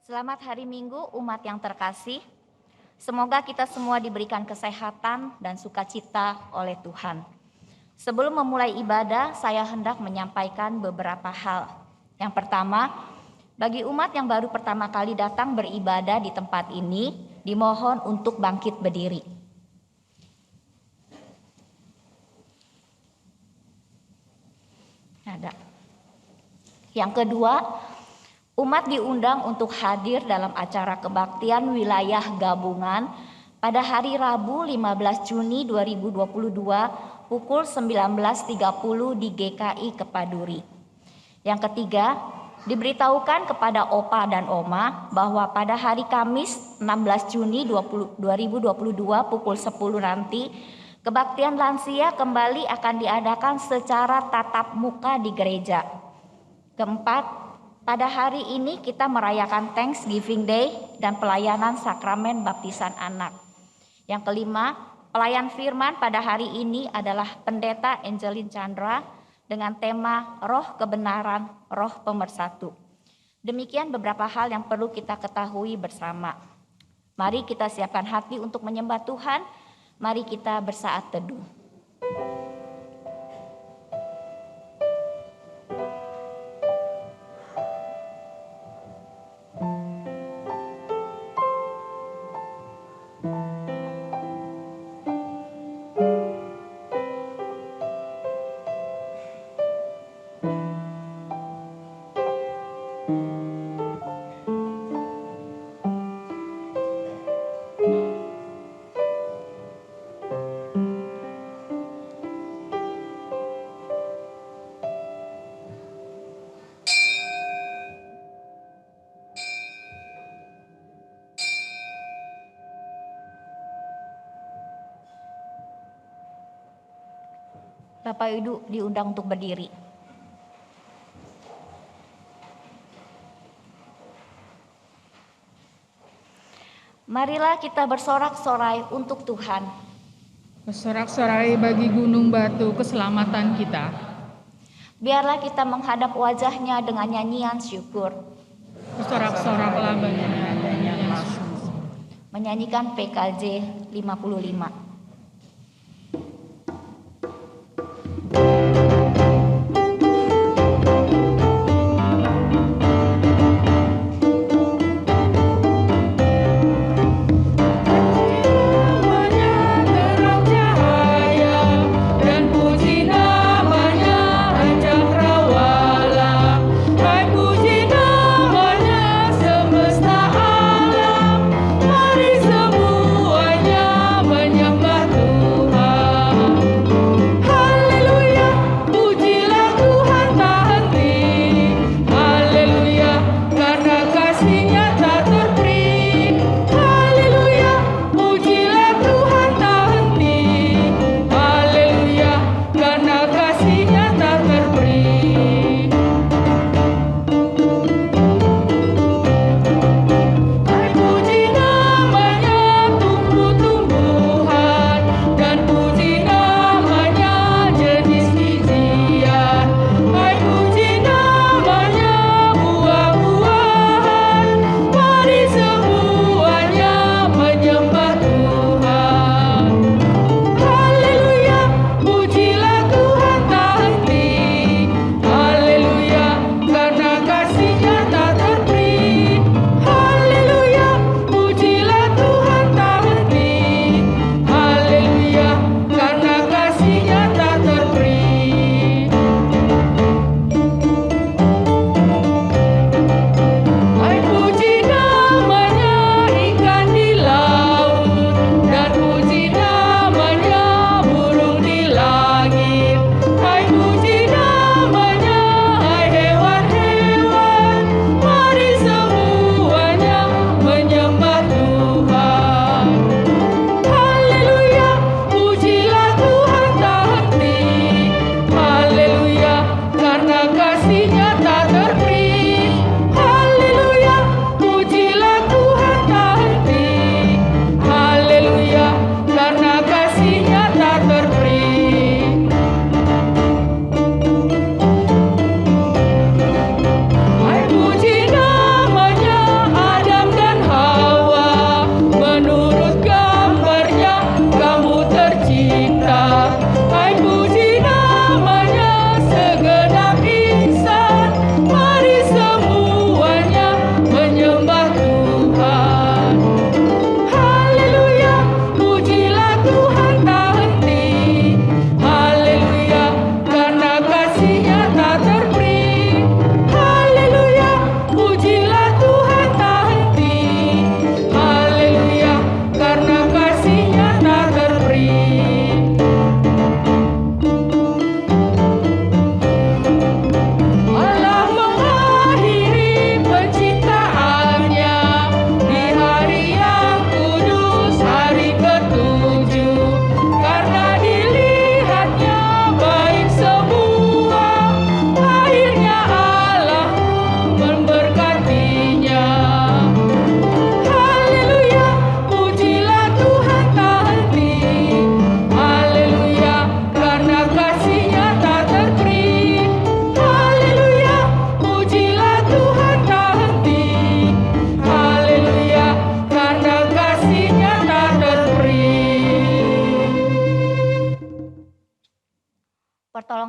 Selamat hari Minggu umat yang terkasih. Semoga kita semua diberikan kesehatan dan sukacita oleh Tuhan. Sebelum memulai ibadah, saya hendak menyampaikan beberapa hal. Yang pertama, bagi umat yang baru pertama kali datang beribadah di tempat ini, dimohon untuk bangkit berdiri. Ada. Yang kedua, umat diundang untuk hadir dalam acara kebaktian wilayah gabungan pada hari Rabu 15 Juni 2022 pukul 19.30 di GKI Kepaduri. Yang ketiga, diberitahukan kepada Opa dan Oma bahwa pada hari Kamis 16 Juni 2022 pukul 10 nanti kebaktian lansia kembali akan diadakan secara tatap muka di gereja. Keempat, pada hari ini kita merayakan Thanksgiving Day dan pelayanan sakramen baptisan anak. Yang kelima, pelayan firman pada hari ini adalah Pendeta Angelin Chandra dengan tema Roh Kebenaran, Roh Pemersatu. Demikian beberapa hal yang perlu kita ketahui bersama. Mari kita siapkan hati untuk menyembah Tuhan. Mari kita bersaat teduh. Bapak Ibu diundang untuk berdiri. Marilah kita bersorak-sorai untuk Tuhan. Bersorak-sorai bagi gunung batu keselamatan kita. Biarlah kita menghadap wajahnya dengan nyanyian syukur. Bersorak-soraklah bagi nyanyian syukur. Menyanyikan PKJ 55. Mari semuanya menyembah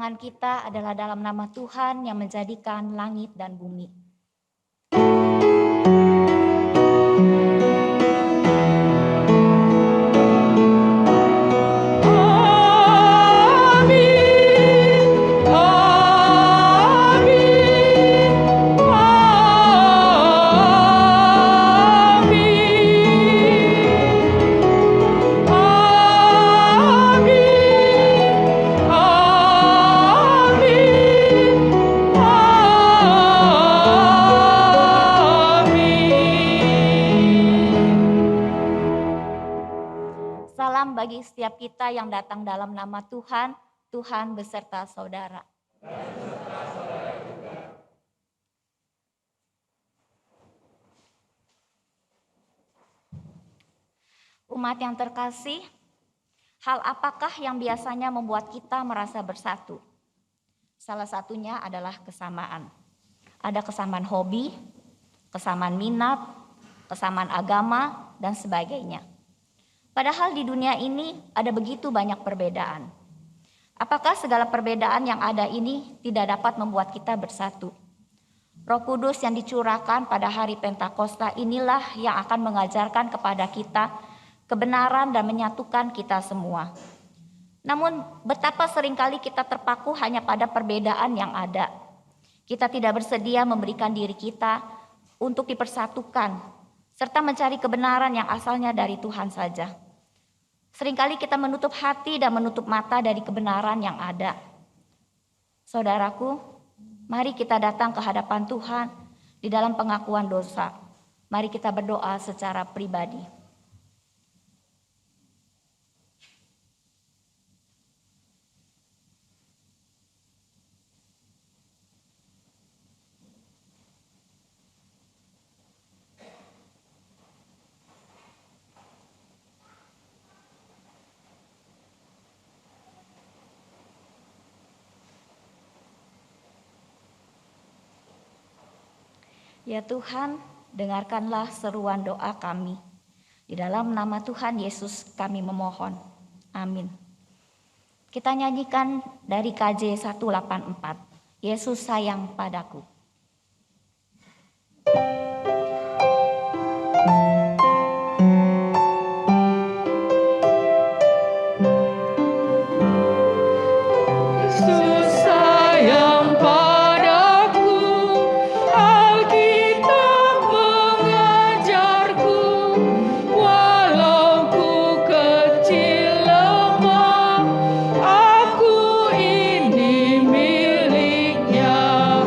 Pertolongan kita adalah dalam nama Tuhan yang menjadikan langit dan bumi. Salam bagi setiap kita yang datang dalam nama Tuhan, Tuhan beserta saudara. Umat yang terkasih, hal apakah yang biasanya membuat kita merasa bersatu? Salah satunya adalah kesamaan. Ada kesamaan hobi, kesamaan minat, kesamaan agama, dan sebagainya. Padahal di dunia ini ada begitu banyak perbedaan. Apakah segala perbedaan yang ada ini tidak dapat membuat kita bersatu? Roh Kudus yang dicurahkan pada hari Pentakosta inilah yang akan mengajarkan kepada kita kebenaran dan menyatukan kita semua. Namun betapa seringkali kita terpaku hanya pada perbedaan yang ada. Kita tidak bersedia memberikan diri kita untuk dipersatukan, serta mencari kebenaran yang asalnya dari Tuhan saja. Seringkali kita menutup hati dan menutup mata dari kebenaran yang ada. Saudaraku, mari kita datang ke hadapan Tuhan di dalam pengakuan dosa. Mari kita berdoa secara pribadi. Ya Tuhan, dengarkanlah seruan doa kami. Di dalam nama Tuhan Yesus kami memohon. Amin. Kita nyanyikan dari KJ 184. Yesus sayang padaku. Aku ini miliknya.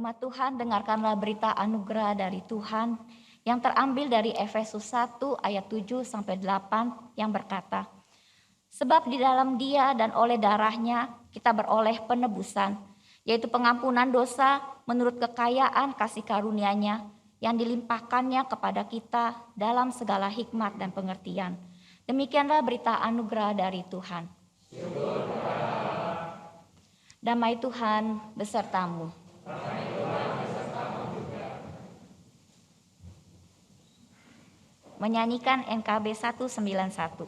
Umat Tuhan, dengarkanlah berita anugerah dari Tuhan yang terambil dari Efesus 1 ayat 7 sampai 8 yang berkata, sebab di dalam Dia dan oleh darahnya kita beroleh penebusan, yaitu pengampunan dosa menurut kekayaan kasih karunia-Nya yang dilimpahkannya kepada kita dalam segala hikmat dan pengertian. Demikianlah berita anugerah dari Tuhan. Damai Tuhan besertamu. Menyanyikan NKB 191.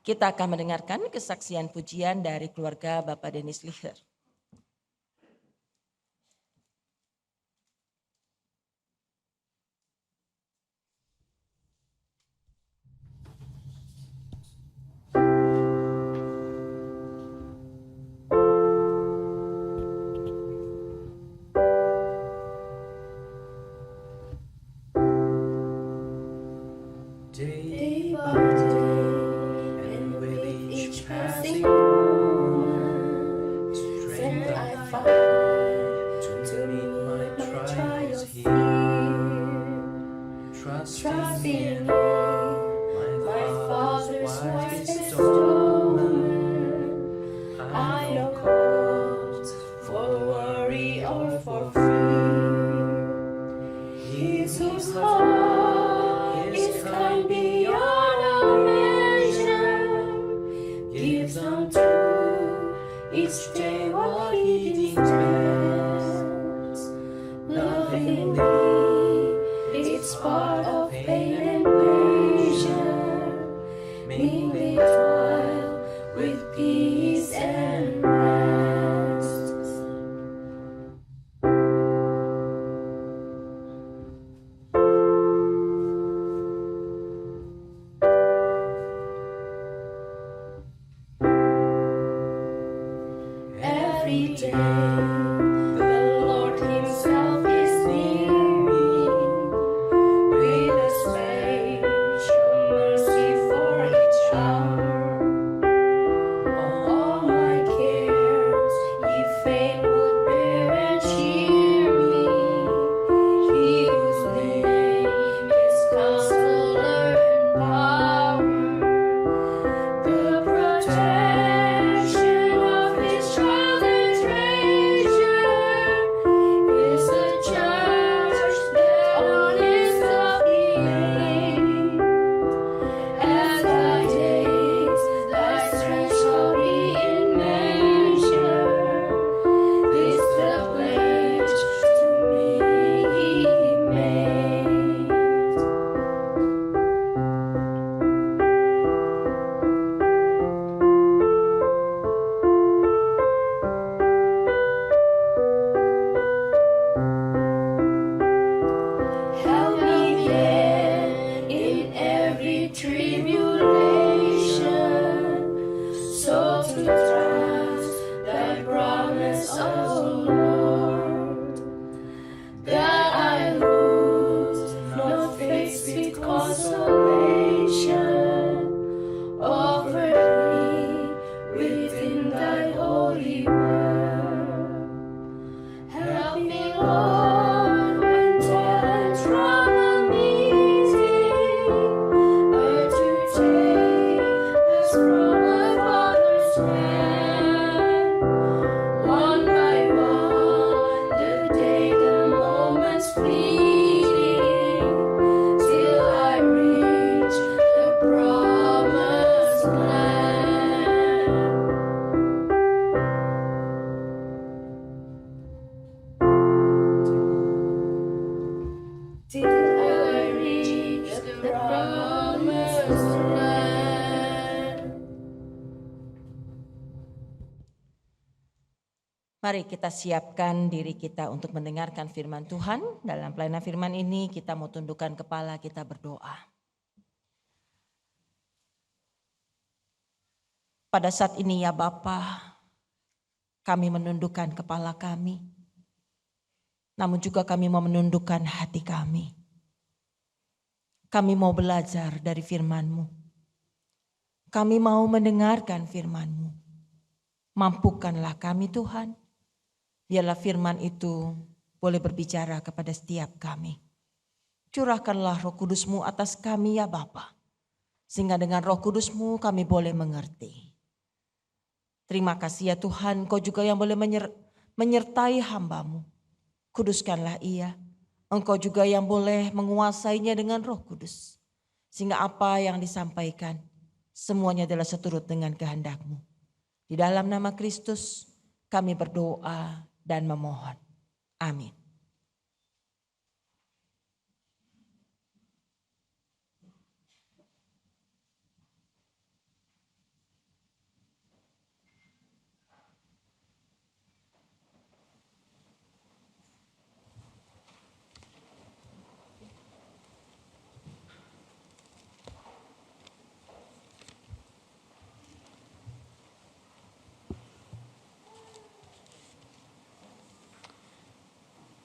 Kita akan mendengarkan kesaksian pujian dari keluarga Bapak Dennis Licher. Day by day, and with each passing moment, strength I find to meet my trials here. Trusting in my Father's wise bestowment, I no cause for worry or for fear. He whose heart is kind beyond our measure, gives unto each day what He deems best. Lovingly, it's part of pain and pleasure, mingled twice. sweet consolation, offer me within thy holy word. Help me, Lord, when toil and trouble meets me, learn to take us from my Father's hand. One by one, the day, the moments fleeting, till I reach the promised land. Till I reach the promised land. Mari kita siapkan diri kita untuk mendengarkan firman Tuhan. Dalam pelayanan firman ini kita mau tundukkan kepala, kita berdoa. Pada saat ini ya Bapa, kami menundukkan kepala kami. Namun juga kami mau menundukkan hati kami. Kami mau belajar dari firman-Mu. Kami mau mendengarkan firman-Mu. Mampukanlah kami Tuhan. Biarlah firman itu boleh berbicara kepada setiap kami. Curahkanlah Roh Kudus-Mu atas kami ya Bapa. Sehingga dengan Roh Kudus-Mu kami boleh mengerti. Terima kasih ya Tuhan, Kau juga yang boleh menyertai hamba-Mu. Kuduskanlah ia. Engkau juga yang boleh menguasainya dengan Roh Kudus. Sehingga apa yang disampaikan semuanya adalah seturut dengan kehendak-Mu. Di dalam nama Kristus kami berdoa dan memohon. Amin.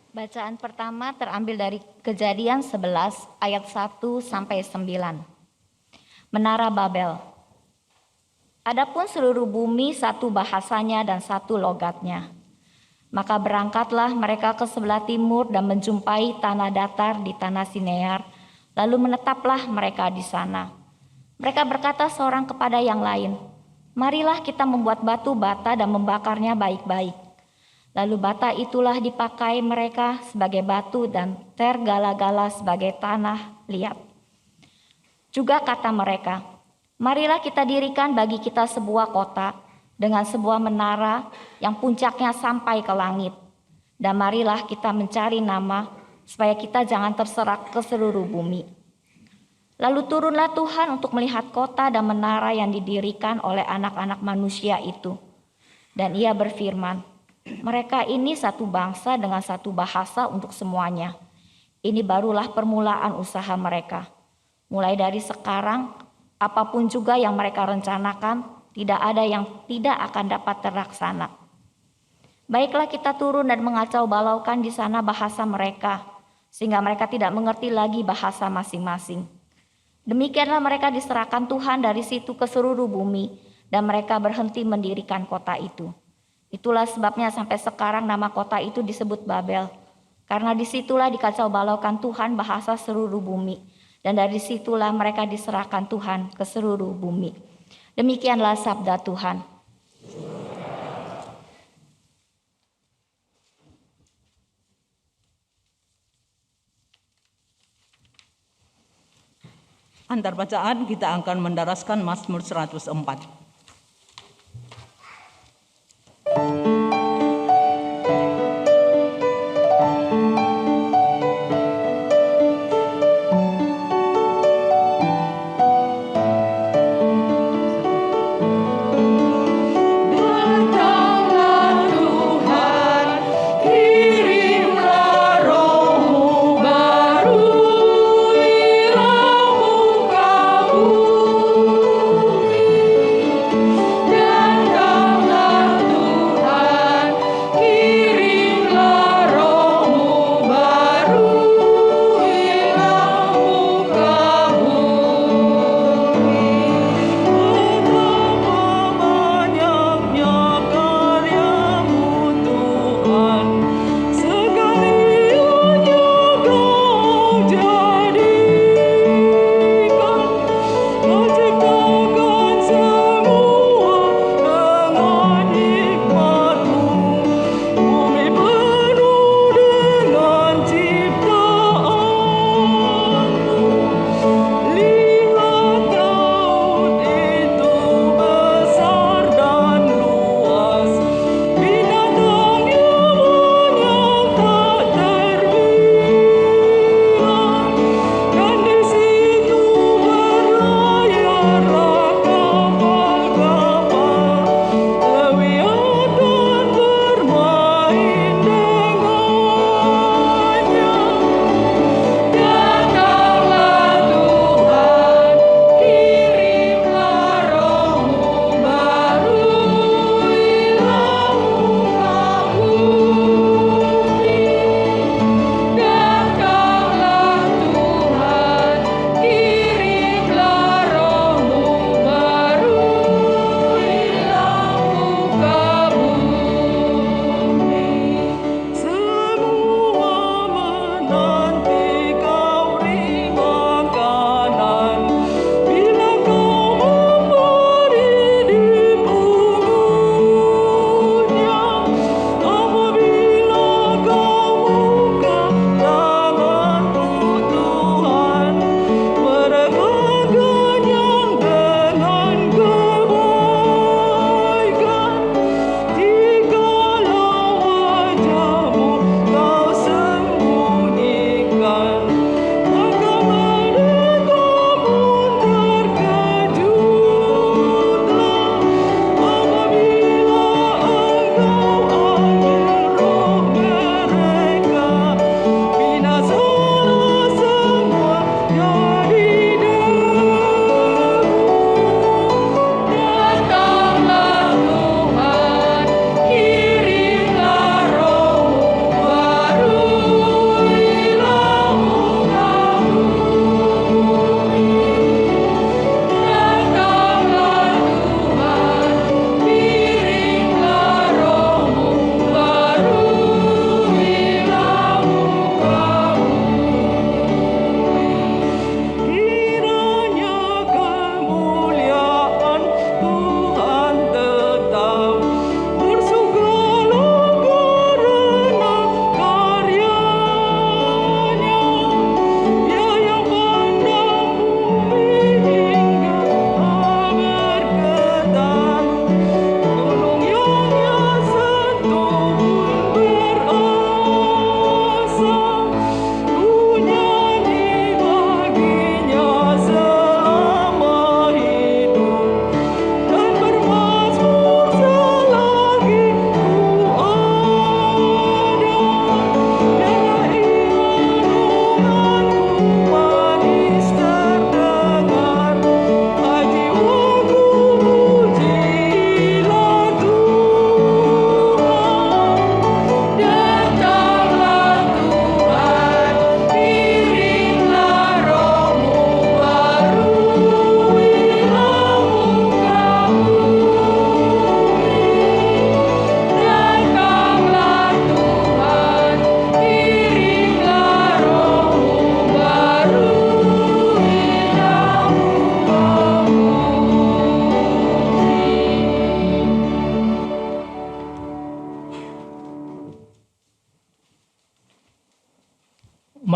Bacaan pertama terambil dari Kejadian 11 ayat 1 sampai 9. Menara Babel. Adapun seluruh bumi satu bahasanya dan satu logatnya. Maka berangkatlah mereka ke sebelah timur dan menjumpai tanah datar di tanah Sinear, lalu menetaplah mereka di sana. Mereka berkata seorang kepada yang lain, "Marilah kita membuat batu bata dan membakarnya baik-baik." Lalu bata itulah dipakai mereka sebagai batu dan tergala-gala sebagai tanah liat. Juga kata mereka, "Marilah kita dirikan bagi kita sebuah kota dengan sebuah menara yang puncaknya sampai ke langit. Dan marilah kita mencari nama supaya kita jangan terserak ke seluruh bumi." Lalu turunlah Tuhan untuk melihat kota dan menara yang didirikan oleh anak-anak manusia itu. Dan ia berfirman, "Mereka ini satu bangsa dengan satu bahasa untuk semuanya. Ini barulah permulaan usaha mereka. Mulai dari sekarang, apapun juga yang mereka rencanakan, tidak ada yang tidak akan dapat terlaksana. Baiklah kita turun dan mengacau balaukan di sana bahasa mereka, sehingga mereka tidak mengerti lagi bahasa masing-masing. Demikianlah mereka diserahkan Tuhan dari situ ke seluruh bumi, dan mereka berhenti mendirikan kota itu. Itulah sebabnya sampai sekarang nama kota itu disebut Babel. Karena disitulah dikacau balaukan Tuhan bahasa seluruh bumi. Dan dari situlah mereka diserahkan Tuhan ke seluruh bumi. Demikianlah sabda Tuhan. Antar bacaan kita akan mendaraskan Mazmur 104.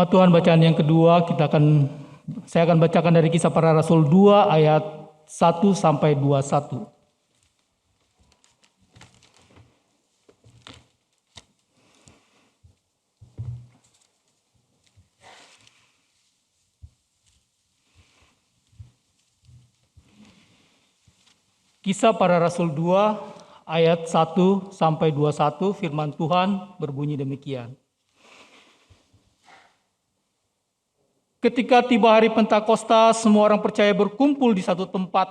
Hikmat Tuhan bacaan yang kedua saya akan bacakan dari Kisah Para Rasul 2 ayat 1 sampai 21. Kisah Para Rasul 2 ayat 1 sampai 21, firman Tuhan berbunyi demikian. Ketika tiba hari Pentakosta, semua orang percaya berkumpul di satu tempat.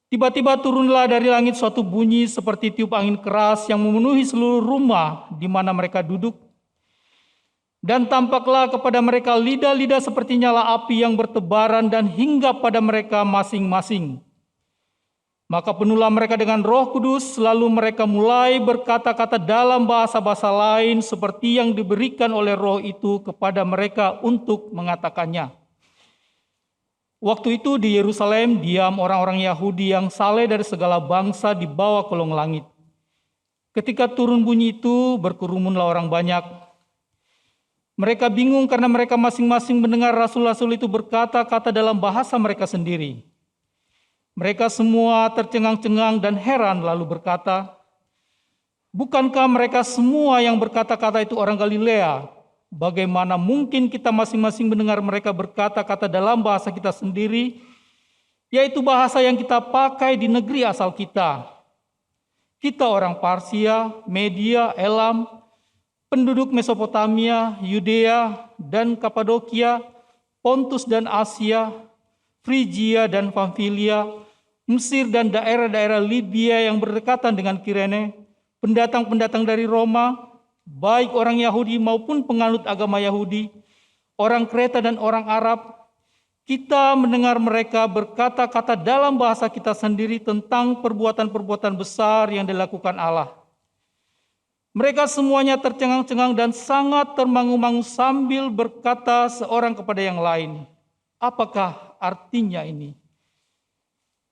Tiba-tiba turunlah dari langit suatu bunyi seperti tiup angin keras yang memenuhi seluruh rumah di mana mereka duduk. Dan tampaklah kepada mereka lidah-lidah seperti nyala api yang bertebaran dan hinggap pada mereka masing-masing. Maka penuhlah mereka dengan Roh Kudus, lalu mereka mulai berkata-kata dalam bahasa-bahasa lain seperti yang diberikan oleh Roh itu kepada mereka untuk mengatakannya. Waktu itu di Yerusalem diam orang-orang Yahudi yang saleh dari segala bangsa di bawah kolong langit. Ketika turun bunyi itu, berkerumunlah orang banyak. Mereka bingung karena mereka masing-masing mendengar rasul-rasul itu berkata-kata dalam bahasa mereka sendiri. Mereka semua tercengang-cengang dan heran lalu berkata, "Bukankah mereka semua yang berkata-kata itu orang Galilea? Bagaimana mungkin kita masing-masing mendengar mereka berkata-kata dalam bahasa kita sendiri, yaitu bahasa yang kita pakai di negeri asal kita? Kita orang Parsia, Media, Elam, penduduk Mesopotamia, Yudea dan Kapadokia, Pontus dan Asia, Frigia dan Pamfilia, Mesir dan daerah-daerah Libya yang berdekatan dengan Kirene, pendatang-pendatang dari Roma, baik orang Yahudi maupun penganut agama Yahudi, orang Kreta dan orang Arab, kita mendengar mereka berkata-kata dalam bahasa kita sendiri tentang perbuatan-perbuatan besar yang dilakukan Allah. Mereka semuanya tercengang-cengang dan sangat termangu-mangu sambil berkata seorang kepada yang lain, "Apakah artinya ini?"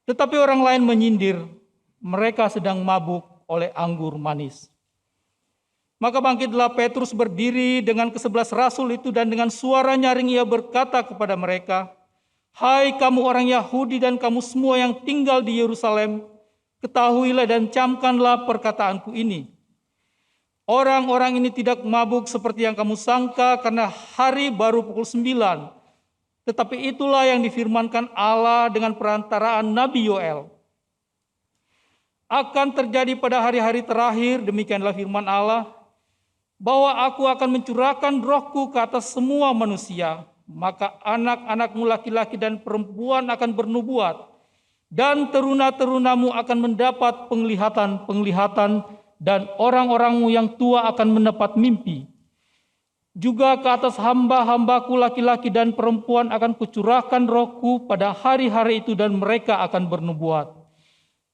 Tetapi orang lain menyindir, mereka sedang mabuk oleh anggur manis. Maka bangkitlah Petrus berdiri dengan ke-11 rasul itu dan dengan suara nyaring ia berkata kepada mereka, "Hai kamu orang Yahudi dan kamu semua yang tinggal di Yerusalem, ketahuilah dan camkanlah perkataanku ini. Orang-orang ini tidak mabuk seperti yang kamu sangka karena hari baru pukul 9. Tetapi itulah yang difirmankan Allah dengan perantaraan Nabi Yoel. Akan terjadi pada hari-hari terakhir, demikianlah firman Allah, bahwa aku akan mencurahkan rohku ke atas semua manusia. Maka anak-anakmu laki-laki dan perempuan akan bernubuat, dan teruna-terunamu akan mendapat penglihatan-penglihatan, dan orang-orangmu yang tua akan mendapat mimpi. Juga ke atas hamba-hambaku laki-laki dan perempuan akan kucurahkan rohku pada hari-hari itu dan mereka akan bernubuat.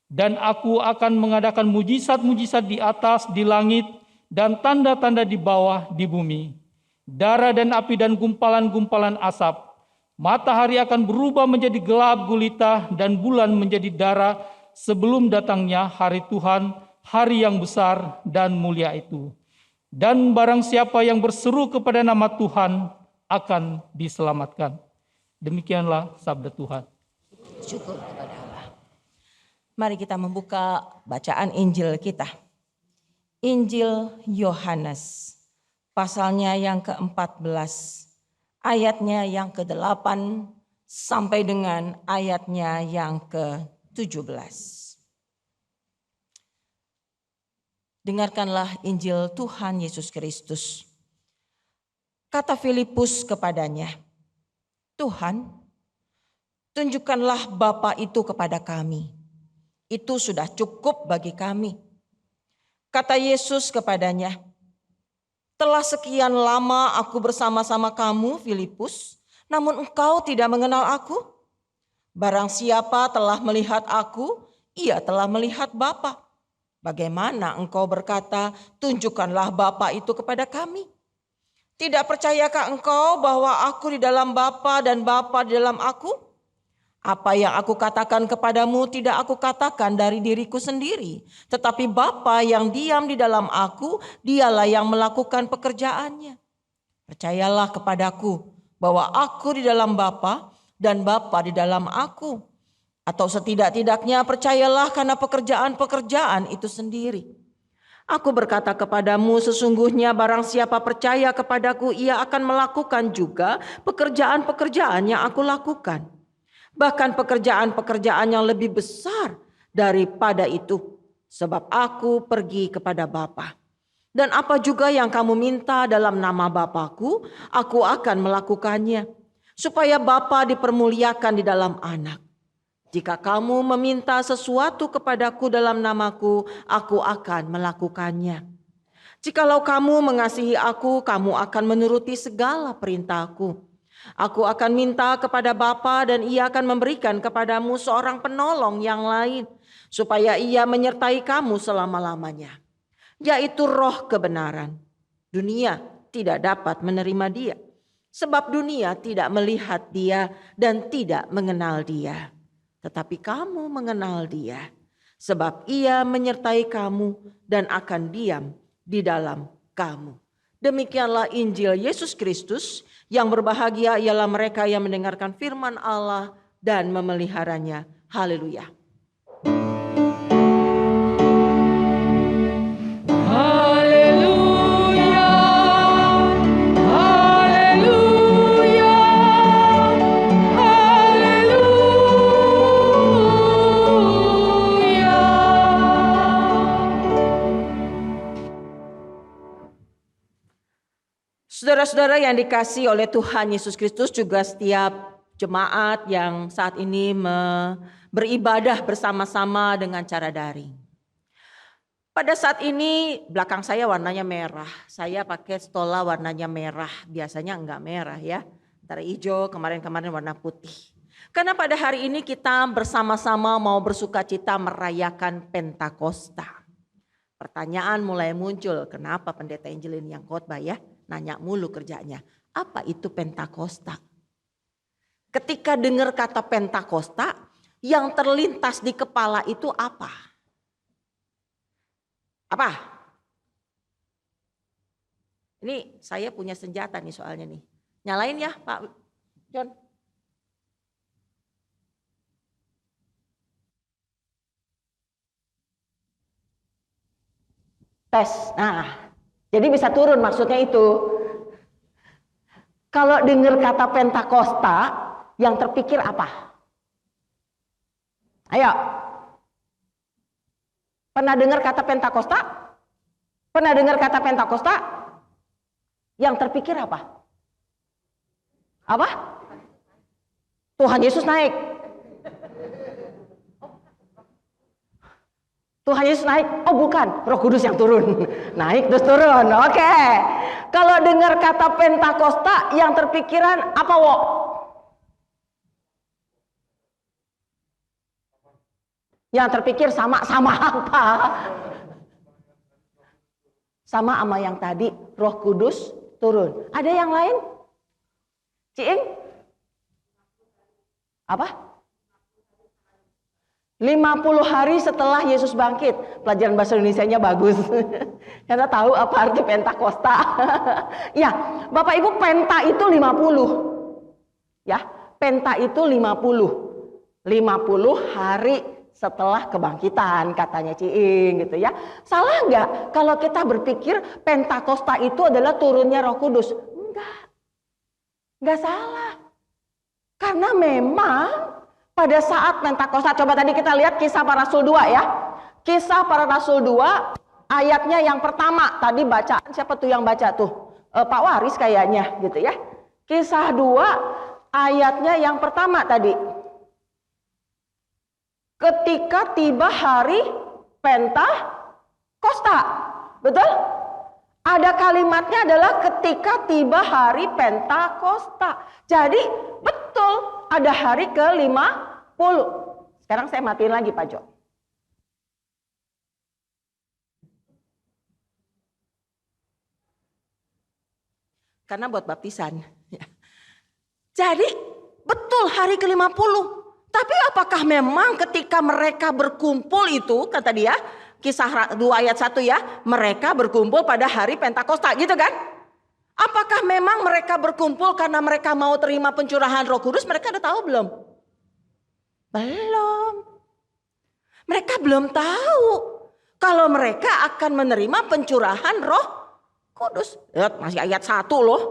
Dan aku akan mengadakan mujizat-mujizat di atas, di langit, dan tanda-tanda di bawah, di bumi. Darah dan api dan gumpalan-gumpalan asap. Matahari akan berubah menjadi gelap gulita dan bulan menjadi darah sebelum datangnya hari Tuhan, hari yang besar dan mulia itu. Dan barang siapa yang berseru kepada nama Tuhan akan diselamatkan." Demikianlah sabda Tuhan. Syukur kepada Allah. Mari kita membuka bacaan Injil kita. Injil Yohanes, pasalnya yang ke-14, ayatnya yang ke-8 sampai dengan ayatnya yang ke-17. Dengarkanlah Injil Tuhan Yesus Kristus. Kata Filipus kepadanya, "Tuhan, tunjukkanlah Bapa itu kepada kami. Itu sudah cukup bagi kami." Kata Yesus kepadanya, "Telah sekian lama aku bersama-sama kamu, Filipus, namun engkau tidak mengenal aku. Barang siapa telah melihat aku, ia telah melihat Bapa. Bagaimana engkau berkata, tunjukkanlah Bapa itu kepada kami? Tidak percayakah engkau bahwa aku di dalam Bapa dan Bapa di dalam aku? Apa yang aku katakan kepadamu tidak aku katakan dari diriku sendiri, tetapi Bapa yang diam di dalam aku, dialah yang melakukan pekerjaannya. Percayalah kepadaku bahwa aku di dalam Bapa dan Bapa di dalam aku. Atau setidak-tidaknya percayalah karena pekerjaan-pekerjaan itu sendiri. Aku berkata kepadamu, sesungguhnya barang siapa percaya kepadaku, ia akan melakukan juga pekerjaan-pekerjaan yang aku lakukan. Bahkan pekerjaan-pekerjaan yang lebih besar daripada itu. Sebab aku pergi kepada Bapa. Dan apa juga yang kamu minta dalam nama Bapakku, aku akan melakukannya. Supaya Bapa dipermuliakan di dalam Anak. Jika kamu meminta sesuatu kepadaku dalam namaku, aku akan melakukannya. Jikalau kamu mengasihi aku, kamu akan menuruti segala perintahku. Aku akan minta kepada Bapa dan ia akan memberikan kepadamu seorang penolong yang lain. Supaya ia menyertai kamu selama-lamanya. Yaitu roh kebenaran. Dunia tidak dapat menerima dia. Sebab dunia tidak melihat dia dan tidak mengenal dia. Tetapi kamu mengenal dia. Sebab ia menyertai kamu dan akan diam di dalam kamu. Demikianlah Injil Yesus Kristus. Yang berbahagia ialah mereka yang mendengarkan firman Allah dan memeliharanya. Haleluya. Saudara-saudara yang dikasihi oleh Tuhan Yesus Kristus, juga setiap jemaat yang saat ini beribadah bersama-sama dengan cara daring. Pada saat ini belakang saya warnanya merah, saya pakai stola warnanya merah, biasanya enggak merah ya. Antara hijau, kemarin-kemarin warna putih. Karena pada hari ini kita bersama-sama mau bersukacita merayakan Pentakosta. Pertanyaan mulai muncul, kenapa pendeta Angelin yang khotbah ya? Nanya mulu kerjanya, apa itu Pentakosta? Ketika dengar kata Pentakosta, yang terlintas di kepala itu apa? Apa? Ini saya punya senjata nih soalnya nih. Nyalain ya Pak John. Tes, nah. Jadi bisa turun maksudnya itu. Kalau dengar kata Pentakosta, yang terpikir apa? Ayo. Pernah dengar kata Pentakosta? Pernah dengar kata Pentakosta? Yang terpikir apa? Apa? Tuhan Yesus naik. Tuhan Yesus naik, oh bukan, Roh Kudus yang turun. Naik terus turun, oke. Kalau dengar kata Pentakosta yang terpikiran apa wo? Yang terpikir sama apa? Sama yang tadi, Roh Kudus turun. Ada yang lain? Ciing? Apa? 50 hari setelah Yesus bangkit. Pelajaran bahasa Indonesianya bagus. Karena tahu apa arti Pentakosta. Ya, Bapak Ibu, penta itu 50. Ya, penta itu 50. 50 hari setelah kebangkitan katanya Ciing gitu ya. Salah nggak kalau kita berpikir Pentakosta itu adalah turunnya Roh Kudus? Enggak salah. Karena memang pada saat Pentakosta, coba tadi kita lihat Kisah Para Rasul 2 ya. Kisah Para Rasul 2 ayatnya yang pertama. Tadi bacaan siapa tuh yang baca tuh? Pak Waris kayaknya gitu ya. Kisah 2 ayatnya yang pertama tadi. Ketika tiba hari Pentakosta. Betul? Ada kalimatnya adalah ketika tiba hari Pentakosta. Jadi betul ada hari ke-50. Sekarang saya matiin lagi Pak Jo. Karena buat baptisan. Jadi betul hari ke-50. Tapi apakah memang ketika mereka berkumpul itu, kata dia, Kisah 2 ayat 1 ya, mereka berkumpul pada hari Pentakosta gitu kan? Apakah memang mereka berkumpul karena mereka mau terima pencurahan Roh Kudus? Mereka udah tahu belum? Belum. Mereka belum tahu kalau mereka akan menerima pencurahan Roh Kudus. Lihat, masih ayat 1 loh.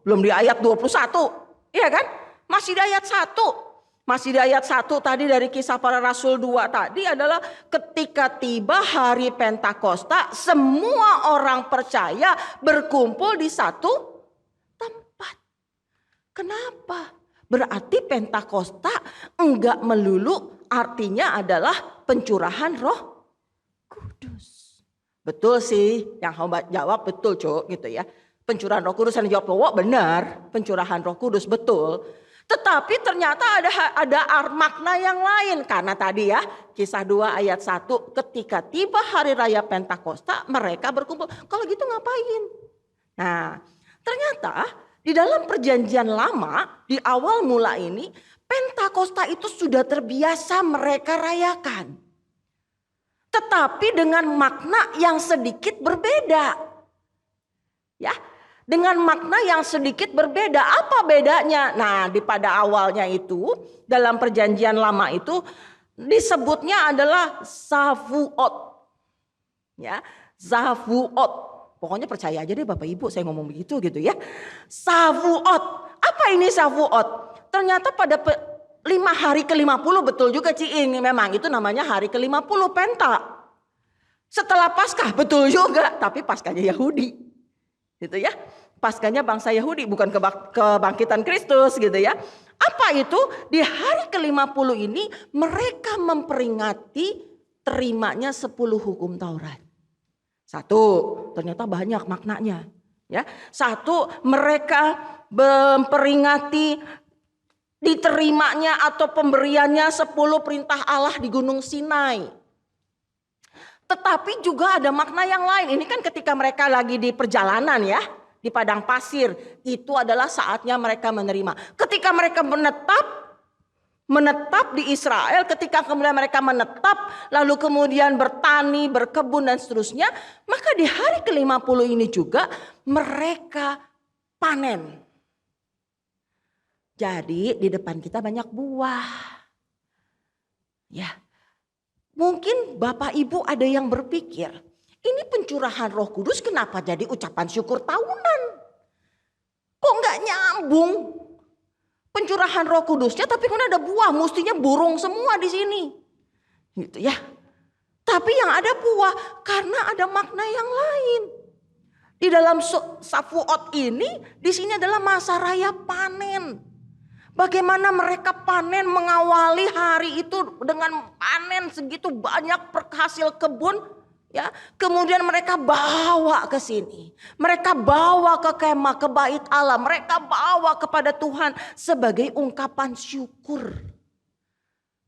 Belum di ayat 21. Iya kan? Masih di ayat 1. Masih di ayat 1 tadi dari Kisah Para Rasul 2 tadi adalah ketika tiba hari Pentakosta, semua orang percaya berkumpul di satu tempat. Kenapa? Berarti Pentakosta enggak melulu artinya adalah pencurahan Roh Kudus. Betul sih, yang hamba jawab betul Cuk gitu ya. Pencurahan Roh Kudus yang dijawab cowok benar, pencurahan Roh Kudus betul. Tetapi ternyata ada makna yang lain. Karena tadi ya Kisah 2 ayat 1 ketika tiba hari raya Pentakosta mereka berkumpul. Kalau gitu ngapain? Nah ternyata di dalam perjanjian lama di awal mula ini Pentakosta itu sudah terbiasa mereka rayakan. Tetapi dengan makna yang sedikit berbeda. Ya. Dengan makna yang sedikit berbeda. Apa bedanya? Nah, pada awalnya itu dalam perjanjian lama itu disebutnya adalah Shavuot. Ya, Shavuot. Pokoknya percaya aja deh Bapak Ibu saya ngomong begitu gitu ya. Shavuot. Apa ini Shavuot? Ternyata pada 5 hari ke-50 betul juga Ci ini memang itu namanya hari ke-50 Penta. Setelah Paskah betul juga, tapi Paskahnya Yahudi. Gitu ya. Paskahnya bangsa Yahudi bukan kebangkitan Kristus gitu ya. Apa itu? Di hari ke-50 ini mereka memperingati terimanya 10 hukum Taurat. 1, ternyata banyak maknanya ya. 1, mereka memperingati diterimanya atau pemberiannya 10 perintah Allah di Gunung Sinai. Tetapi juga ada makna yang lain. Ini kan ketika mereka lagi di perjalanan ya. Di padang pasir. Itu adalah saatnya mereka menerima. Ketika mereka menetap di Israel. Ketika kemudian mereka menetap. Lalu kemudian bertani, berkebun dan seterusnya. Maka di hari ke-50 ini juga mereka panen. Jadi di depan kita banyak buah. Ya. Mungkin Bapak Ibu ada yang berpikir, ini pencurahan Roh Kudus kenapa jadi ucapan syukur tahunan? Kok nggak nyambung? Pencurahan Roh Kudusnya tapi kan ada buah, mestinya burung semua di sini. Gitu ya. Tapi yang ada buah karena ada makna yang lain. Di dalam Shavuot ini di sini adalah masa raya panen. Bagaimana mereka panen mengawali hari itu dengan panen segitu banyak hasil kebun ya. Kemudian mereka bawa ke sini. Mereka bawa ke kemah, ke bait Allah. Mereka bawa kepada Tuhan sebagai ungkapan syukur.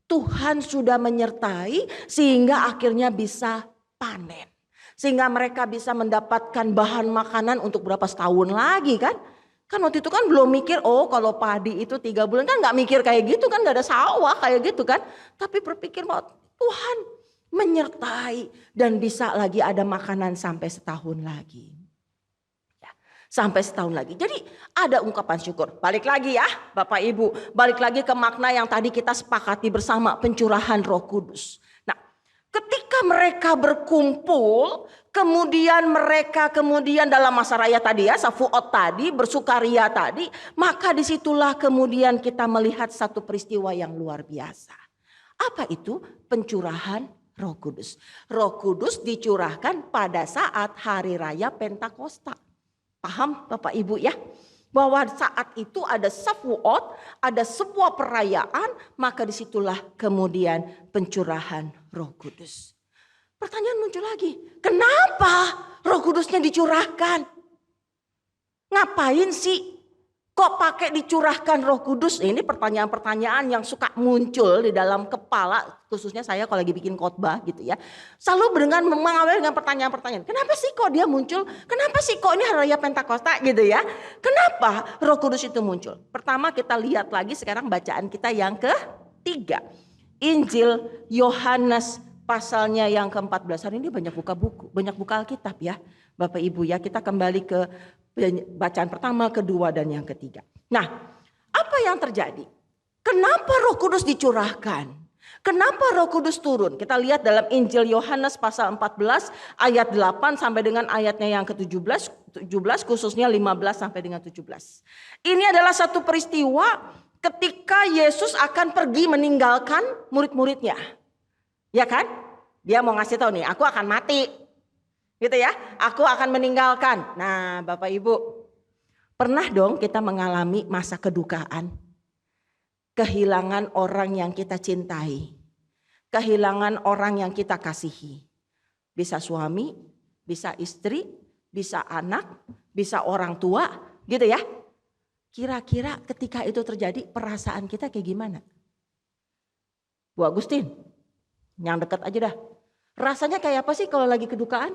Tuhan sudah menyertai sehingga akhirnya bisa panen. Sehingga mereka bisa mendapatkan bahan makanan untuk berapa setahun lagi kan. Kan waktu itu kan belum mikir, oh kalau padi itu 3 bulan kan gak mikir kayak gitu kan, gak ada sawah kayak gitu kan. Tapi berpikir bahwa Tuhan menyertai dan bisa lagi ada makanan sampai setahun lagi. Ya, sampai setahun lagi. Jadi ada ungkapan syukur. Balik lagi ya Bapak Ibu, balik lagi ke makna yang tadi kita sepakati bersama pencurahan Roh Kudus. Nah ketika mereka berkumpul, kemudian dalam masa raya tadi ya, Shavuot tadi, bersukaria tadi, maka disitulah kemudian kita melihat satu peristiwa yang luar biasa. Apa itu? Pencurahan Roh Kudus. Roh Kudus dicurahkan pada saat hari raya Pentakosta. Paham Bapak Ibu ya? Bahwa saat itu ada Shavuot, ada sebuah perayaan, maka disitulah kemudian pencurahan Roh Kudus. Pertanyaan muncul lagi, kenapa Roh Kudusnya dicurahkan? Ngapain sih kok pakai dicurahkan Roh Kudus? Ini pertanyaan-pertanyaan yang suka muncul di dalam kepala, khususnya saya kalau lagi bikin khotbah gitu ya. Selalu mengawali dengan pertanyaan-pertanyaan. Kenapa sih kok dia muncul? Kenapa sih kok ini hari raya Pentakosta gitu ya? Kenapa Roh Kudus itu muncul? Pertama kita lihat lagi sekarang bacaan kita yang ketiga. Injil Yohanes pasalnya yang ke-14. Hari ini banyak buka buku, banyak buka Alkitab ya. Bapak Ibu ya, kita kembali ke bacaan pertama, kedua, dan yang ketiga. Nah, apa yang terjadi? Kenapa Roh Kudus dicurahkan? Kenapa Roh Kudus turun? Kita lihat dalam Injil Yohanes pasal 14 ayat 8 sampai dengan ayatnya yang ke-17, 17 khususnya 15 sampai dengan 17. Ini adalah satu peristiwa ketika Yesus akan pergi meninggalkan murid-muridnya. Ya kan? Dia mau ngasih tahu nih, aku akan mati. Gitu ya, aku akan meninggalkan. Nah, Bapak Ibu, pernah dong kita mengalami masa kedukaan. Kehilangan orang yang kita cintai. Kehilangan orang yang kita kasihi. Bisa suami, bisa istri, bisa anak, bisa orang tua, gitu ya. Kira-kira ketika itu terjadi perasaan kita kayak gimana? Bu Agustin, yang dekat aja dah. Rasanya kayak apa sih kalau lagi kedukaan?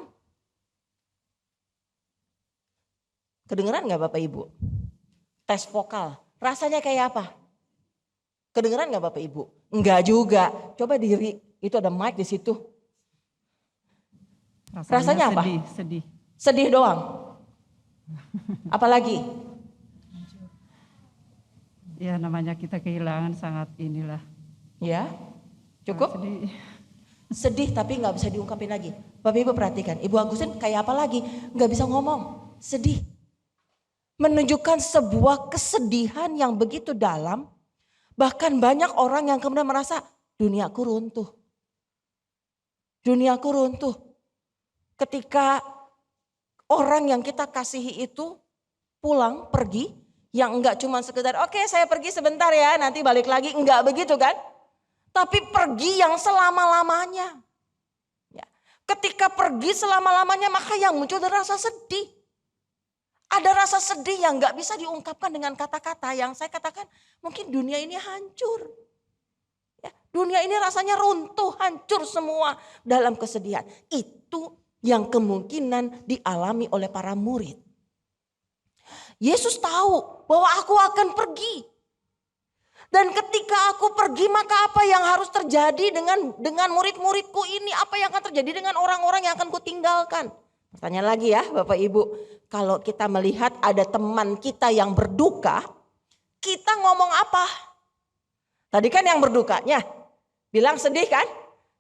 Kedengeran gak Bapak Ibu? Tes vokal, rasanya kayak apa? Kedengeran gak Bapak Ibu? Enggak juga. Coba diri, itu ada mic di situ. Rasanya apa? Sedih. Sedih doang. Apalagi? Ya namanya kita kehilangan sangat inilah. Ya, cukup? Sedih. Sedih tapi gak bisa diungkapin lagi. Bapak Ibu perhatikan, Ibu Agustin kayak apa lagi? Gak bisa ngomong, sedih. Menunjukkan sebuah kesedihan yang begitu dalam. Bahkan banyak orang yang kemudian merasa duniaku runtuh. Duniaku runtuh. Ketika orang yang kita kasihi itu pulang, pergi. Yang enggak cuma sekedar oke, saya pergi sebentar ya nanti balik lagi. Enggak begitu kan. Tapi pergi yang selama-lamanya. Ya. Ketika pergi selama-lamanya maka yang muncul adalah rasa sedih. Ada rasa sedih yang gak bisa diungkapkan dengan kata-kata. Yang saya katakan mungkin dunia ini hancur. Ya, dunia ini rasanya runtuh, hancur semua dalam kesedihan. Itu yang kemungkinan dialami oleh para murid. Yesus tahu bahwa aku akan pergi. Dan ketika aku pergi maka apa yang harus terjadi dengan murid-muridku ini? Apa yang akan terjadi dengan orang-orang yang akan kutinggalkan? Pertanyaan lagi ya Bapak Ibu. Kalau kita melihat ada teman kita yang berduka, kita ngomong apa? Tadi kan yang berdukanya bilang sedih kan?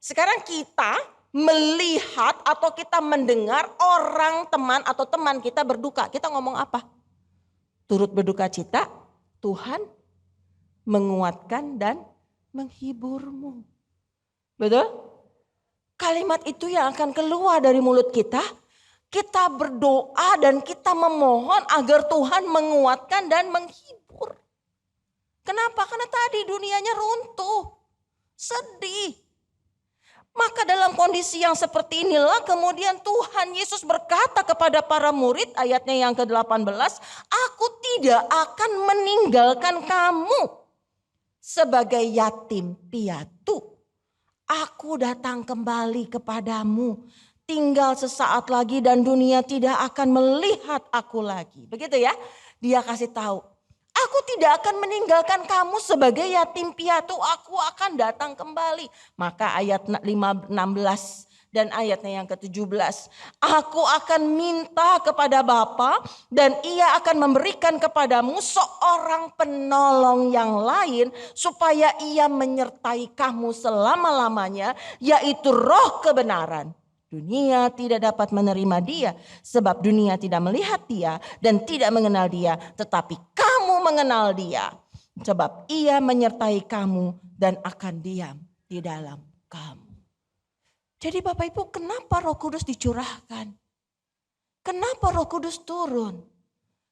Sekarang kita melihat atau kita mendengar orang teman atau teman kita berduka. Kita ngomong apa? Turut berduka cita, Tuhan menguatkan dan menghiburmu. Betul? Kalimat itu yang akan keluar dari mulut kita. Kita berdoa dan kita memohon agar Tuhan menguatkan dan menghibur. Kenapa? Karena tadi dunianya runtuh, sedih. Maka dalam kondisi yang seperti inilah kemudian Tuhan Yesus berkata kepada para murid ayatnya yang ke-18. Aku tidak akan meninggalkan kamu sebagai yatim piatu. Aku datang kembali kepadamu. Tinggal sesaat lagi dan dunia tidak akan melihat aku lagi. Begitu ya. Dia kasih tahu. Aku tidak akan meninggalkan kamu sebagai yatim piatu. Aku akan datang kembali. Maka ayat 16 dan ayatnya yang ke-17. Aku akan minta kepada Bapa dan ia akan memberikan kepadamu seorang penolong yang lain. Supaya ia menyertai kamu selama-lamanya. Yaitu Roh kebenaran. Dunia tidak dapat menerima dia sebab dunia tidak melihat dia dan tidak mengenal dia. Tetapi kamu mengenal dia sebab ia menyertai kamu dan akan diam di dalam kamu. Jadi Bapak Ibu, kenapa Roh Kudus dicurahkan? Kenapa Roh Kudus turun?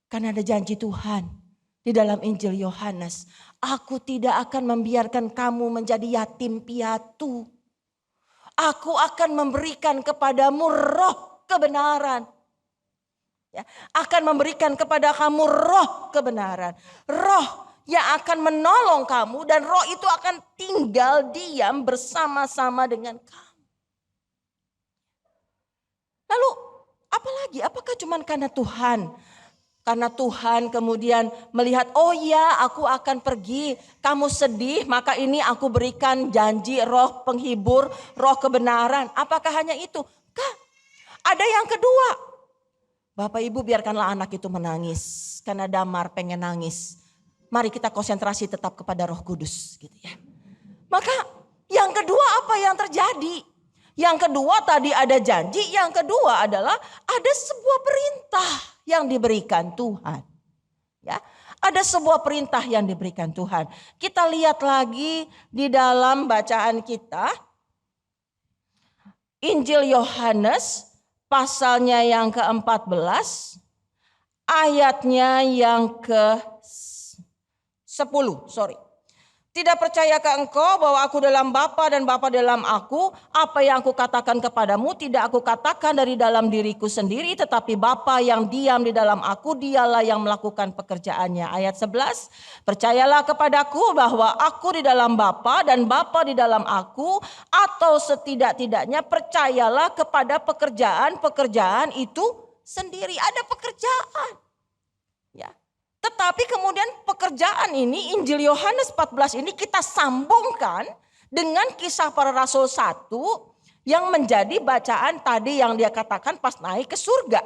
Karena ada janji Tuhan di dalam Injil Yohanes. Aku tidak akan membiarkan kamu menjadi yatim piatu. Aku akan memberikan kepadamu roh kebenaran. Ya, akan memberikan kepada kamu roh kebenaran. Roh yang akan menolong kamu dan roh itu akan tinggal diam bersama-sama dengan kamu. Lalu apalagi? Apakah cuma karena Tuhan? Karena Tuhan kemudian melihat, oh ya aku akan pergi, kamu sedih maka ini aku berikan janji roh penghibur, roh kebenaran. Apakah hanya itu? Ada yang kedua. Bapak Ibu biarkanlah anak itu menangis. Karena Damar pengen nangis. Mari kita konsentrasi tetap kepada Roh Kudus gitu ya. Maka yang kedua apa yang terjadi? Yang kedua tadi ada janji, yang kedua adalah ada sebuah perintah yang diberikan Tuhan. Ya, ada sebuah perintah yang diberikan Tuhan. Kita lihat lagi di dalam bacaan kita. Injil Yohanes pasalnya yang ke-14, ayatnya yang ke-10. Tidak percayakah engkau bahwa aku dalam Bapa dan Bapa dalam aku? Apa yang aku katakan kepadamu tidak aku katakan dari dalam diriku sendiri, tetapi Bapa yang diam di dalam aku, dialah yang melakukan pekerjaannya. Ayat 11, percayalah kepadaku bahwa aku di dalam Bapa dan Bapa di dalam aku, atau setidak-tidaknya percayalah kepada pekerjaan-pekerjaan itu sendiri. Ada pekerjaan. Ya. Tetapi kemudian pekerjaan ini, Injil Yohanes 14 ini kita sambungkan dengan Kisah Para Rasul 1 yang menjadi bacaan tadi yang dia katakan pas naik ke surga.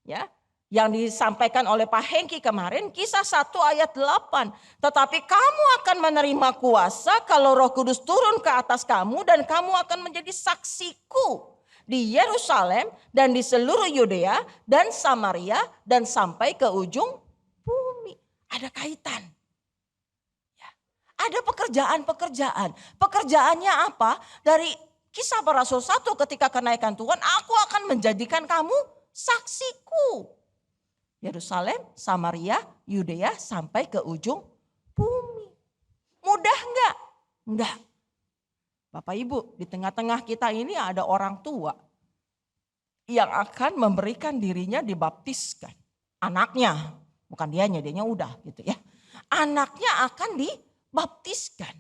Ya, yang disampaikan oleh Pak Hengki kemarin, Kisah 1 ayat 8. Tetapi kamu akan menerima kuasa kalau Roh Kudus turun ke atas kamu dan kamu akan menjadi saksiku di Yerusalem dan di seluruh Yudea dan Samaria dan sampai ke ujung bumi. Ada kaitan. Ya. Ada pekerjaan-pekerjaan. Pekerjaannya apa? Dari Kisah Para Rasul 1 ketika kenaikan Tuhan, aku akan menjadikan kamu saksiku. Yerusalem, Samaria, Yudea sampai ke ujung bumi. Mudah enggak? Enggak. Bapak Ibu, di tengah-tengah kita ini ada orang tua yang akan memberikan dirinya dibaptiskan. Anaknya. Bukan dianya udah gitu ya. Anaknya akan dibaptiskan.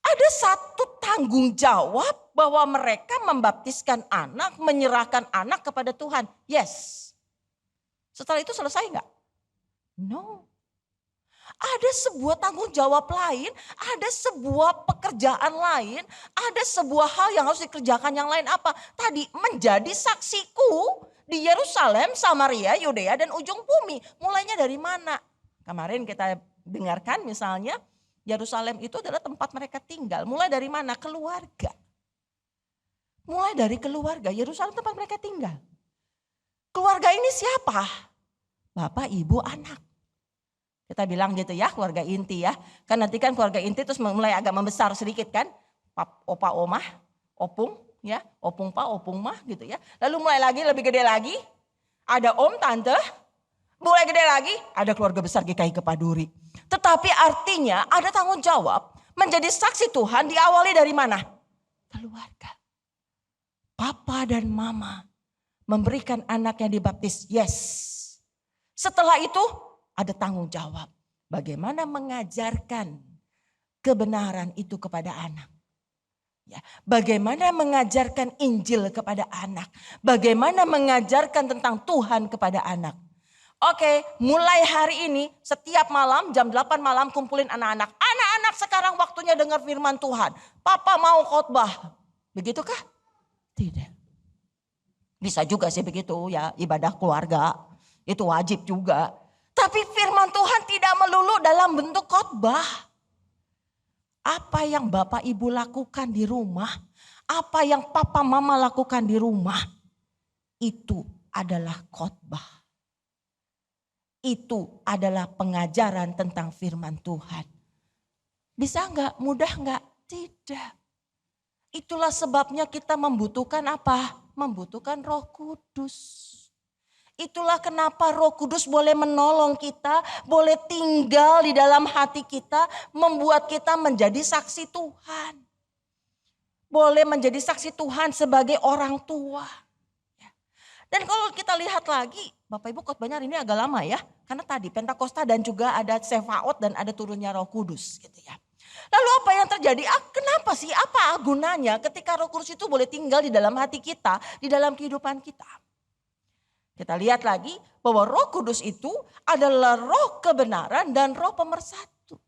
Ada satu tanggung jawab bahwa mereka membaptiskan anak, menyerahkan anak kepada Tuhan. Yes. Setelah itu selesai enggak? No. Ada sebuah tanggung jawab lain, ada sebuah pekerjaan lain, ada sebuah hal yang harus dikerjakan yang lain apa? Tadi menjadi saksiku di Yerusalem, Samaria, Yudea dan ujung bumi. Mulainya dari mana? Kemarin kita dengarkan misalnya Yerusalem itu adalah tempat mereka tinggal. Mulai dari mana? Keluarga. Mulai dari keluarga. Yerusalem tempat mereka tinggal. Keluarga ini siapa? Bapak, ibu, anak. Kita bilang gitu ya, keluarga inti ya. Kan nanti kan keluarga inti terus mulai agak membesar sedikit kan. Opa, omah, opung. Ya, opung pa, opung mah gitu ya. Lalu mulai lagi lebih gede lagi. Ada om, tante. Mulai gede lagi ada keluarga besar GKI Kepaduri. Tetapi artinya ada tanggung jawab menjadi saksi Tuhan diawali dari mana? Keluarga. Papa dan mama memberikan anaknya dibaptis. Yes. Setelah itu ada tanggung jawab. Bagaimana mengajarkan kebenaran itu kepada anak. Ya, bagaimana mengajarkan Injil kepada anak. Bagaimana mengajarkan tentang Tuhan kepada anak. Oke, mulai hari ini setiap malam jam 8 malam kumpulin anak-anak. Anak-anak sekarang waktunya dengar firman Tuhan. Papa mau khotbah. Begitukah? Tidak. Bisa juga sih begitu ya, ibadah keluarga. Itu wajib juga. Tapi firman Tuhan tidak melulu dalam bentuk khotbah. Apa yang Bapak Ibu lakukan di rumah, apa yang Papa Mama lakukan di rumah, itu adalah khotbah. Itu adalah pengajaran tentang firman Tuhan. Bisa enggak? Mudah enggak? Tidak. Itulah sebabnya kita membutuhkan apa? Membutuhkan Roh Kudus. Itulah kenapa Roh Kudus boleh menolong kita, boleh tinggal di dalam hati kita, membuat kita menjadi saksi Tuhan. Boleh menjadi saksi Tuhan sebagai orang tua. Dan kalau kita lihat lagi, Bapak Ibu khotbahnya hari ini agak lama ya. Karena tadi Pentakosta dan juga ada Sefaot dan ada turunnya Roh Kudus gitu ya. Lalu apa yang terjadi? Kenapa sih? Apa gunanya ketika Roh Kudus itu boleh tinggal di dalam hati kita, di dalam kehidupan kita? Kita lihat lagi bahwa Roh Kudus itu adalah roh kebenaran dan roh pemersatu.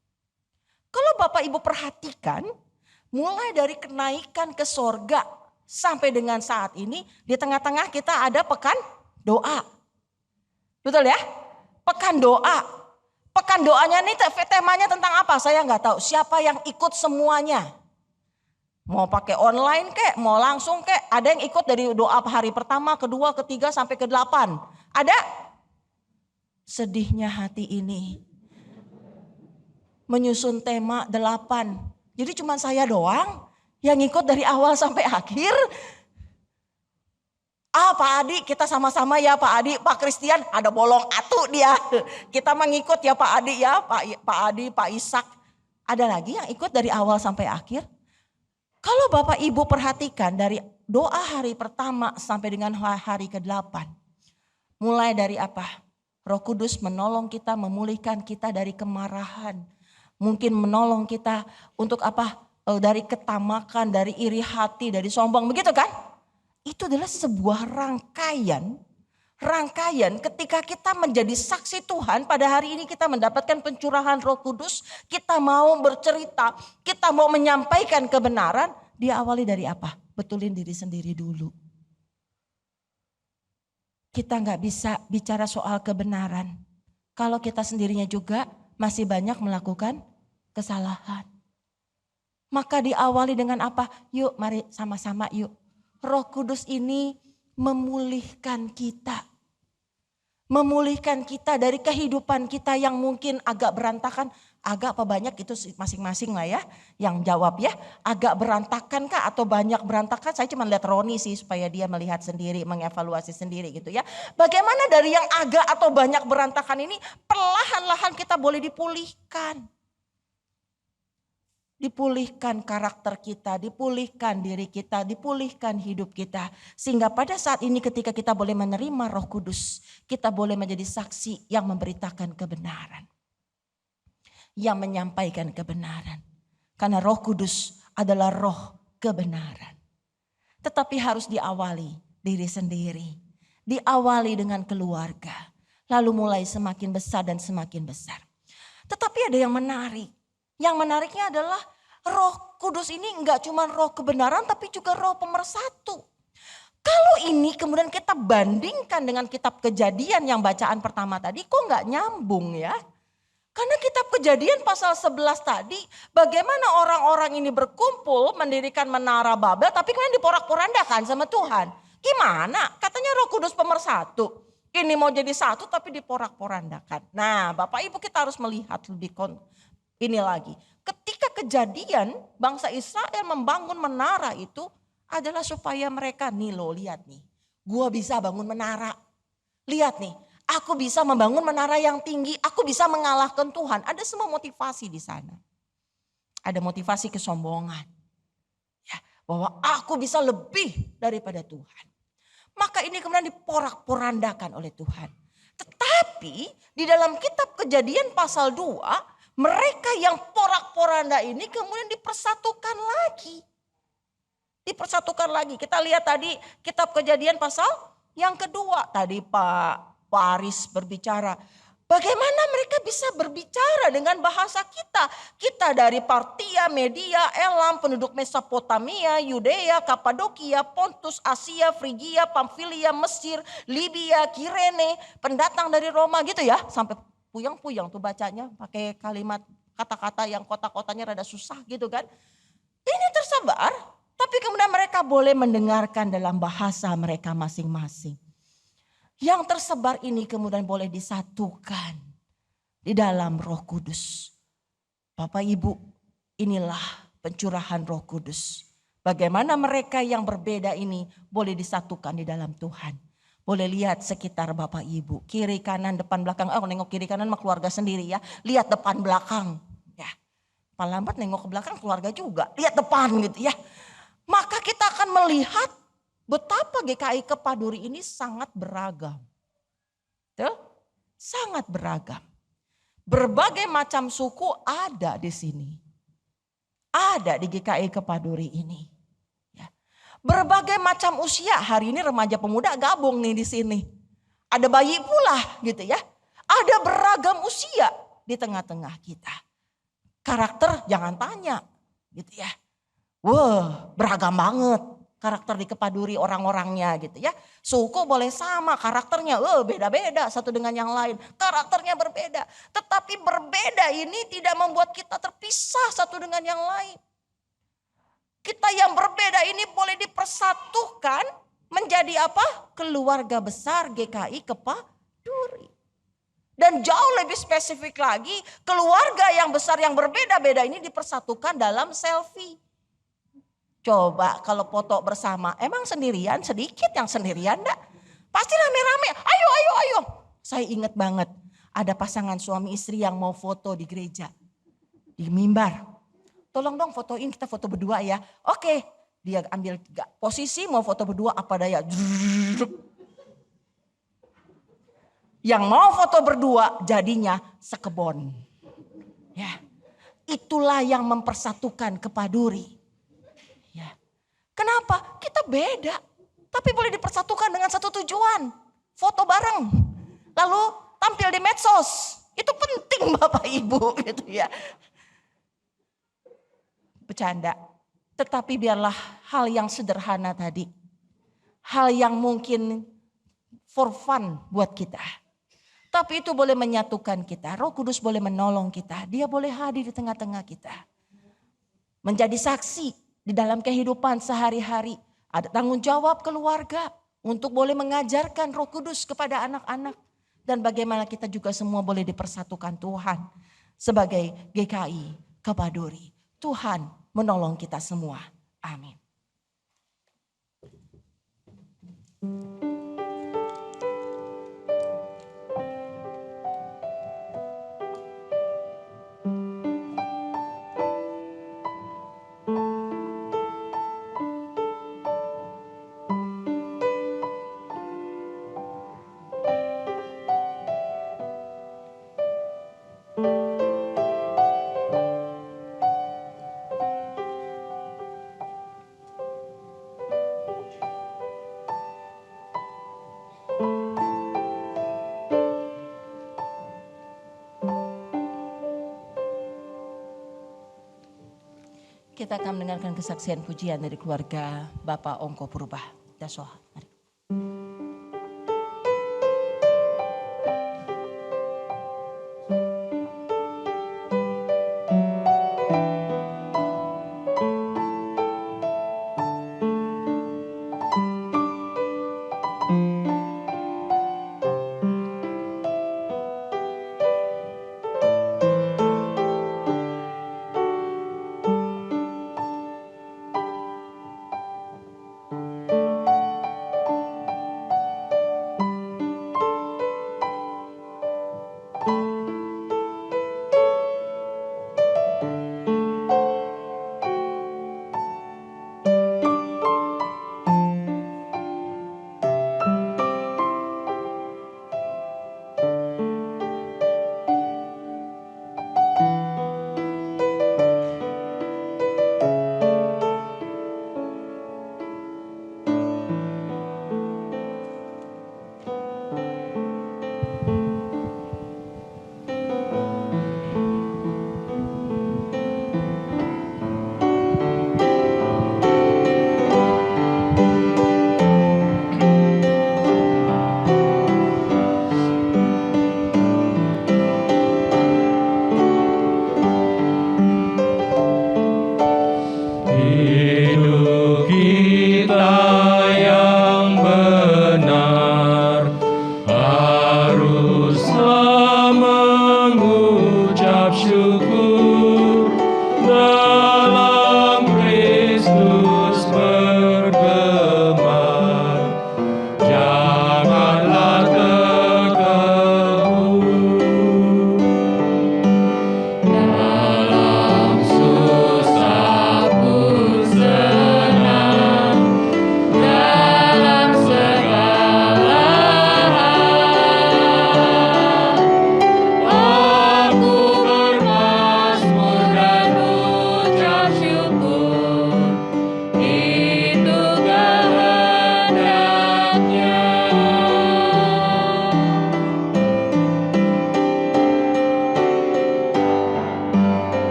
Kalau Bapak Ibu perhatikan, mulai dari kenaikan ke sorga sampai dengan saat ini, di tengah-tengah kita ada pekan doa. Betul ya? Pekan doa. Pekan doanya ini temanya tentang apa? Saya nggak tahu. Siapa yang ikut semuanya? Mau pakai online kek, mau langsung kek. Ada yang ikut dari doa hari pertama, kedua, ketiga, sampai ke-8. Ada? Sedihnya hati ini. Menyusun tema 8. Jadi cuma saya doang yang ikut dari awal sampai akhir. Pak Adi, kita sama-sama ya Pak Adi. Pak Christian ada bolong atu dia. Kita mengikut ya Pak Adi ya. Pak Adi, Pak Ishak. Ada lagi yang ikut dari awal sampai akhir? Kalau Bapak Ibu perhatikan dari doa hari pertama sampai dengan hari ke-8. Mulai dari apa? Roh Kudus menolong kita, memulihkan kita dari kemarahan. Mungkin menolong kita untuk apa? Dari ketamakan, dari iri hati, dari sombong. Begitu kan? Itu adalah sebuah rangkaian ketika kita menjadi saksi Tuhan. Pada hari ini kita mendapatkan pencurahan Roh Kudus. Kita mau bercerita, kita mau menyampaikan kebenaran. Diawali dari apa? Betulin diri sendiri dulu. Kita nggak bisa bicara soal kebenaran kalau kita sendirinya juga masih banyak melakukan kesalahan. Maka diawali dengan apa? Yuk mari sama-sama yuk. Roh Kudus ini memulihkan kita. Memulihkan kita dari kehidupan kita yang mungkin agak berantakan. Agak apa banyak itu masing-masing lah ya. Yang jawab ya. Agak berantakan kah atau banyak berantakan? Saya cuma lihat Roni sih supaya dia melihat sendiri, mengevaluasi sendiri gitu ya. Bagaimana dari yang agak atau banyak berantakan ini perlahan-lahan kita boleh dipulihkan. Dipulihkan karakter kita, dipulihkan diri kita, dipulihkan hidup kita. Sehingga pada saat ini ketika kita boleh menerima Roh Kudus, kita boleh menjadi saksi yang memberitakan kebenaran. Yang menyampaikan kebenaran. Karena Roh Kudus adalah roh kebenaran. Tetapi harus diawali diri sendiri. Diawali dengan keluarga. Lalu mulai semakin besar dan semakin besar. Tetapi ada yang menarik. Yang menariknya adalah Roh Kudus ini enggak cuma roh kebenaran tapi juga roh pemersatu. Kalau ini kemudian kita bandingkan dengan kitab Kejadian yang bacaan pertama tadi kok enggak nyambung ya. Karena kitab Kejadian pasal 11 tadi bagaimana orang-orang ini berkumpul mendirikan menara Babel tapi kemudian diporak-porandakan sama Tuhan. Gimana? Katanya Roh Kudus pemersatu. Ini mau jadi satu tapi diporak-porandakan. Nah Bapak Ibu kita harus melihat lebih ini lagi, ketika Kejadian bangsa Israel membangun menara itu adalah supaya mereka nih loh lihat nih. Gua bisa bangun menara. Lihat nih, aku bisa membangun menara yang tinggi, aku bisa mengalahkan Tuhan. Ada semua motivasi di sana. Ada motivasi kesombongan. Ya, bahwa aku bisa lebih daripada Tuhan. Maka ini kemudian diporak-porandakan oleh Tuhan. Tetapi di dalam kitab Kejadian pasal 2 mereka yang porak-poranda ini kemudian dipersatukan lagi. Dipersatukan lagi. Kita lihat tadi kitab Kejadian pasal yang kedua. Tadi Pak Aris berbicara. Bagaimana mereka bisa berbicara dengan bahasa kita. Kita dari Partia, Media, Elam, penduduk Mesopotamia, Yudea, Kapadokia, Pontus, Asia, Frigia, Pamfilia, Mesir, Libya, Kirene. Pendatang dari Roma gitu ya. Sampai puyang-puyang tuh bacanya pakai kalimat kata-kata yang kota-kotanya rada susah gitu kan. Ini tersebar tapi kemudian mereka boleh mendengarkan dalam bahasa mereka masing-masing. Yang tersebar ini kemudian boleh disatukan di dalam Roh Kudus. Bapak Ibu, inilah pencurahan Roh Kudus. Bagaimana mereka yang berbeda ini boleh disatukan di dalam Tuhan. Boleh lihat sekitar Bapak Ibu, kiri kanan depan belakang. Nengok kiri kanan mah keluarga sendiri ya. Lihat depan belakang. Ya. Paling lambat nengok ke belakang keluarga juga. Lihat depan gitu ya. Maka kita akan melihat betapa GKI Kepaduri ini sangat beragam. Tuh, sangat beragam. Berbagai macam suku ada di sini. Ada di GKI Kepaduri ini. Berbagai macam usia, hari ini remaja pemuda gabung nih di sini. Ada bayi pula gitu ya. Ada beragam usia di tengah-tengah kita. Karakter jangan tanya gitu ya. Wah beragam banget karakter di Kepaduri orang-orangnya gitu ya. Suku boleh sama, karakternya beda-beda satu dengan yang lain. Karakternya berbeda. Tetapi berbeda ini tidak membuat kita terpisah satu dengan yang lain. Kita yang berbeda ini boleh dipersatukan menjadi apa? Keluarga besar GKI Kepaduri. Dan jauh lebih spesifik lagi, keluarga yang besar yang berbeda-beda ini dipersatukan dalam selfie. Coba kalau foto bersama, emang sendirian, sedikit yang sendirian enggak? Pasti rame-rame, ayo. Saya ingat banget, ada pasangan suami istri yang mau foto di gereja, di mimbar. Tolong dong fotoin, kita foto berdua ya. Oke, dia ambil posisi mau foto berdua, apa daya. Yang mau foto berdua jadinya sekebon. Ya, itulah yang mempersatukan Kepaduri. Ya. Kenapa? Kita beda, tapi boleh dipersatukan dengan satu tujuan. Foto bareng, lalu tampil di medsos. Itu penting Bapak Ibu gitu ya. Bercanda, tetapi biarlah hal yang sederhana tadi. Hal yang mungkin for fun buat kita. Tapi itu boleh menyatukan kita. Roh Kudus boleh menolong kita. Dia boleh hadir di tengah-tengah kita. Menjadi saksi di dalam kehidupan sehari-hari. Ada tanggung jawab keluarga untuk boleh mengajarkan Roh Kudus kepada anak-anak. Dan bagaimana kita juga semua boleh dipersatukan Tuhan sebagai GKI Kepaduri. Tuhan menolong kita semua. Amin. Kita akan mendengarkan kesaksian pujian dari keluarga Bapak Ongko Purba. Dasoha, mari.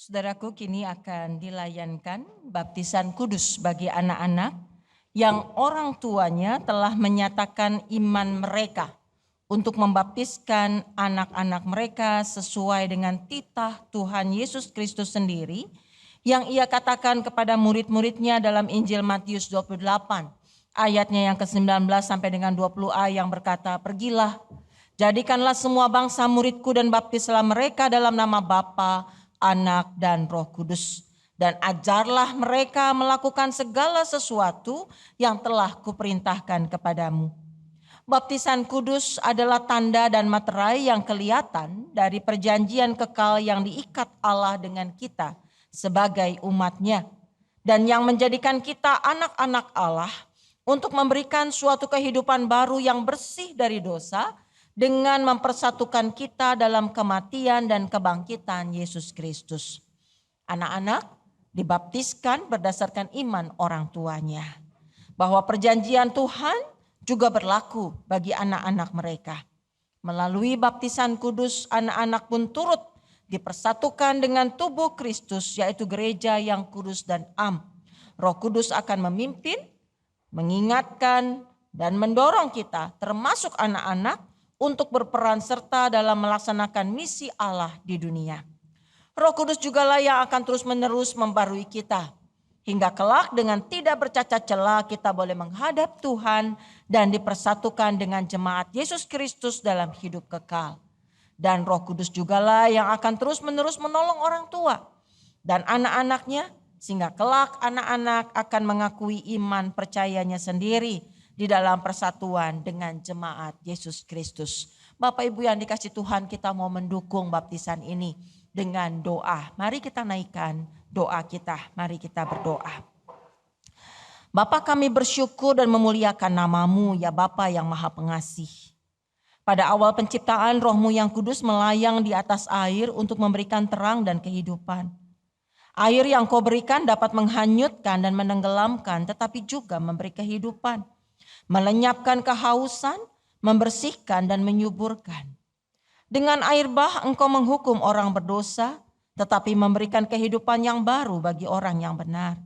Saudaraku, kini akan dilayankan baptisan kudus bagi anak-anak yang orang tuanya telah menyatakan iman mereka untuk membaptiskan anak-anak mereka sesuai dengan titah Tuhan Yesus Kristus sendiri yang ia katakan kepada murid-muridnya dalam Injil Matius 28 ayatnya yang ke-19 sampai dengan 20a yang berkata, "Pergilah, jadikanlah semua bangsa muridku dan baptislah mereka dalam nama Bapa, Anak dan Roh Kudus. Dan ajarlah mereka melakukan segala sesuatu yang telah kuperintahkan kepadamu." Baptisan kudus adalah tanda dan materai yang kelihatan dari perjanjian kekal yang diikat Allah dengan kita sebagai umatnya. Dan yang menjadikan kita anak-anak Allah untuk memberikan suatu kehidupan baru yang bersih dari dosa dengan mempersatukan kita dalam kematian dan kebangkitan Yesus Kristus. Anak-anak dibaptiskan berdasarkan iman orang tuanya, bahwa perjanjian Tuhan juga berlaku bagi anak-anak mereka. Melalui baptisan kudus, anak-anak pun turut dipersatukan dengan tubuh Kristus, yaitu gereja yang kudus dan am. Roh Kudus akan memimpin, mengingatkan, dan mendorong kita, termasuk anak-anak, untuk berperan serta dalam melaksanakan misi Allah di dunia. Roh Kudus jugalah yang akan terus-menerus membarui kita, hingga kelak dengan tidak bercacat celah kita boleh menghadap Tuhan dan dipersatukan dengan jemaat Yesus Kristus dalam hidup kekal. Dan Roh Kudus jugalah yang akan terus-menerus menolong orang tua dan anak-anaknya, sehingga kelak anak-anak akan mengakui iman percayanya sendiri di dalam persatuan dengan jemaat Yesus Kristus. Bapak Ibu yang dikasih Tuhan, kita mau mendukung baptisan ini dengan doa. Mari kita naikkan doa kita, mari kita berdoa. Bapa, kami bersyukur dan memuliakan nama-Mu ya Bapa yang Maha Pengasih. Pada awal penciptaan, Roh-Mu yang kudus melayang di atas air untuk memberikan terang dan kehidupan. Air yang Kau berikan dapat menghanyutkan dan menenggelamkan, tetapi juga memberi kehidupan, melenyapkan kehausan, membersihkan dan menyuburkan. Dengan air bah Engkau menghukum orang berdosa, tetapi memberikan kehidupan yang baru bagi orang yang benar.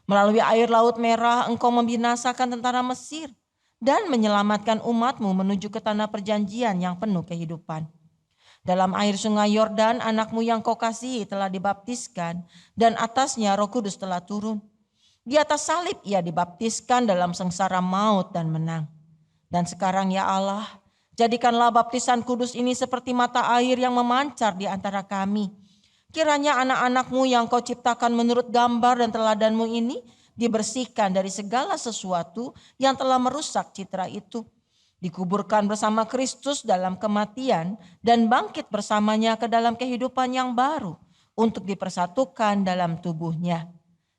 Melalui air Laut Merah Engkau membinasakan tentara Mesir dan menyelamatkan umat-Mu menuju ke tanah perjanjian yang penuh kehidupan. Dalam air sungai Yordan anak-Mu yang Kau kasihi telah dibaptiskan dan atasnya Roh Kudus telah turun. Di atas salib Ia dibaptiskan dalam sengsara maut dan menang. Dan sekarang ya Allah, jadikanlah baptisan kudus ini seperti mata air yang memancar di antara kami. Kiranya anak-anak-Mu yang Kau ciptakan menurut gambar dan teladan-Mu ini dibersihkan dari segala sesuatu yang telah merusak citra itu. Dikuburkan bersama Kristus dalam kematian dan bangkit bersamanya ke dalam kehidupan yang baru untuk dipersatukan dalam tubuhnya.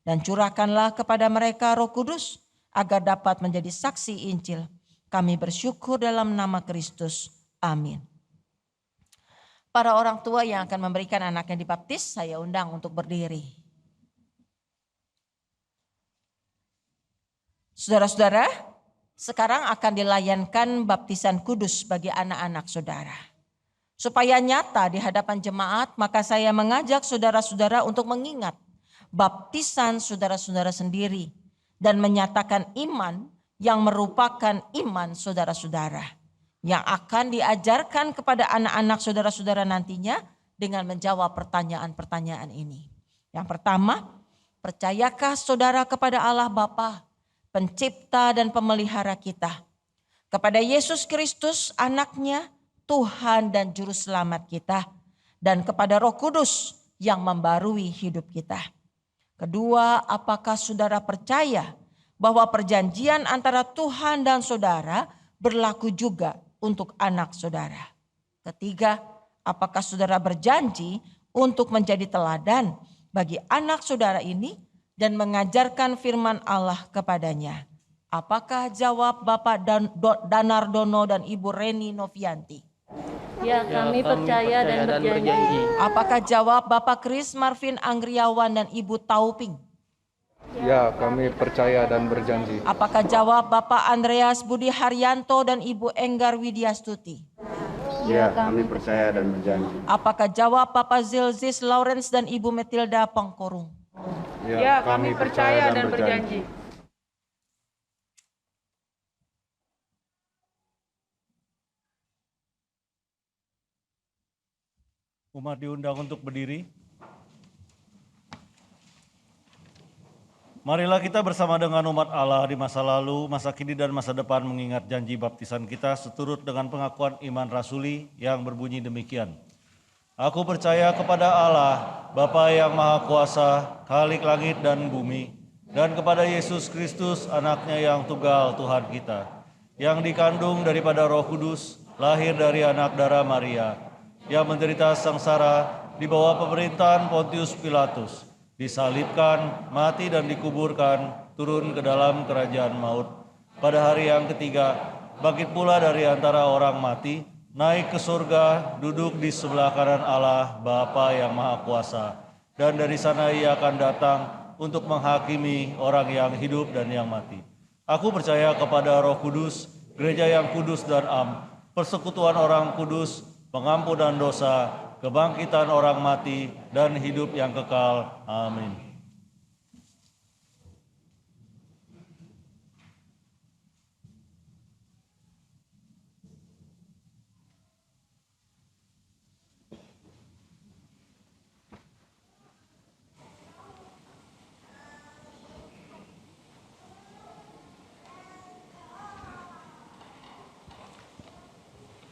Dan curahkanlah kepada mereka Roh Kudus agar dapat menjadi saksi Injil. Kami bersyukur dalam nama Kristus. Amin. Para orang tua yang akan memberikan anaknya dibaptis, saya undang untuk berdiri. Saudara-saudara, sekarang akan dilayankan baptisan kudus bagi anak-anak saudara. Supaya nyata di hadapan jemaat, maka saya mengajak saudara-saudara untuk mengingat baptisan saudara-saudara sendiri dan menyatakan iman yang merupakan iman saudara-saudara yang akan diajarkan kepada anak-anak saudara-saudara nantinya dengan menjawab pertanyaan-pertanyaan ini. Yang pertama, percayakah saudara kepada Allah Bapa, Pencipta dan Pemelihara kita, kepada Yesus Kristus anaknya, Tuhan dan Juru Selamat kita, dan kepada Roh Kudus yang membarui hidup kita? Kedua, apakah saudara percaya bahwa perjanjian antara Tuhan dan saudara berlaku juga untuk anak saudara? Ketiga, apakah saudara berjanji untuk menjadi teladan bagi anak saudara ini dan mengajarkan firman Allah kepadanya? Apakah jawab Bapak Danardono dan Ibu Reni Novianti? Ya, kami percaya dan berjanji. Apakah jawab Bapak Kris Marvin Anggriawan dan Ibu Tauping? Ya, kami percaya dan berjanji. Apakah jawab Bapak Andreas Budi Haryanto dan Ibu Enggar Widyastuti? Ya, kami percaya dan berjanji. Apakah jawab Bapak Zilzis Lawrence dan Ibu Matilda Pangkorung? Ya, kami percaya dan berjanji. Umat diundang untuk berdiri. Marilah kita bersama dengan umat Allah di masa lalu, masa kini dan masa depan mengingat janji baptisan kita seturut dengan pengakuan iman rasuli yang berbunyi demikian. Aku percaya kepada Allah, Bapa yang Maha Kuasa, Khalik langit dan bumi, dan kepada Yesus Kristus, anaknya yang tunggal Tuhan kita, yang dikandung daripada Roh Kudus, lahir dari anak darah Maria, yang menderita sengsara di bawah pemerintahan Pontius Pilatus, disalibkan, mati dan dikuburkan, turun ke dalam kerajaan maut. Pada hari yang ketiga, bangkit pula dari antara orang mati, naik ke surga, duduk di sebelah kanan Allah, Bapa yang Maha Kuasa. Dan dari sana ia akan datang untuk menghakimi orang yang hidup dan yang mati. Aku percaya kepada Roh Kudus, gereja yang kudus dan am, persekutuan orang kudus, pengampunan dosa, kebangkitan orang mati, dan hidup yang kekal. Amin.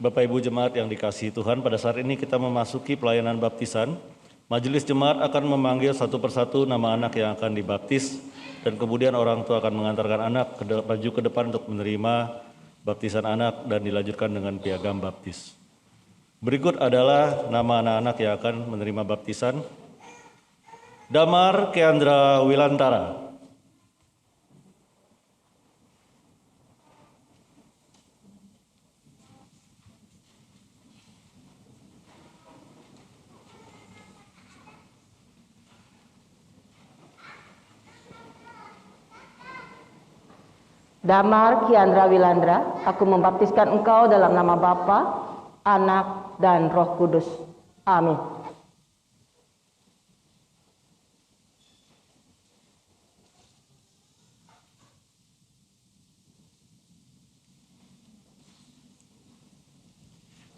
Bapak Ibu Jemaat yang dikasihi Tuhan, pada saat ini kita memasuki pelayanan baptisan. Majelis Jemaat akan memanggil satu persatu nama anak yang akan dibaptis, dan kemudian orang tua akan mengantarkan anak maju ke depan untuk menerima baptisan anak dan dilanjutkan dengan piagam baptis. Berikut adalah nama anak-anak yang akan menerima baptisan. Damar Keandra Wilantara. Damar Kiandra Wilandra, aku membaptiskan engkau dalam nama Bapa, Anak, dan Roh Kudus. Amin.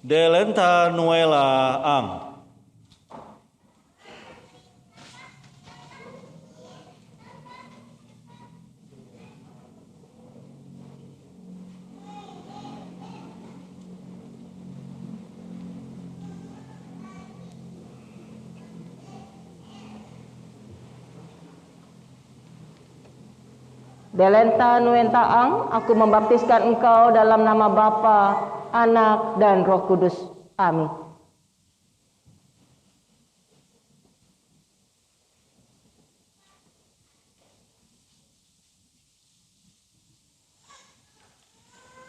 Delenta Nuela Ang. Delenta Nuenta Ang, aku membaptiskan engkau dalam nama Bapa, Anak, dan Roh Kudus. Amin.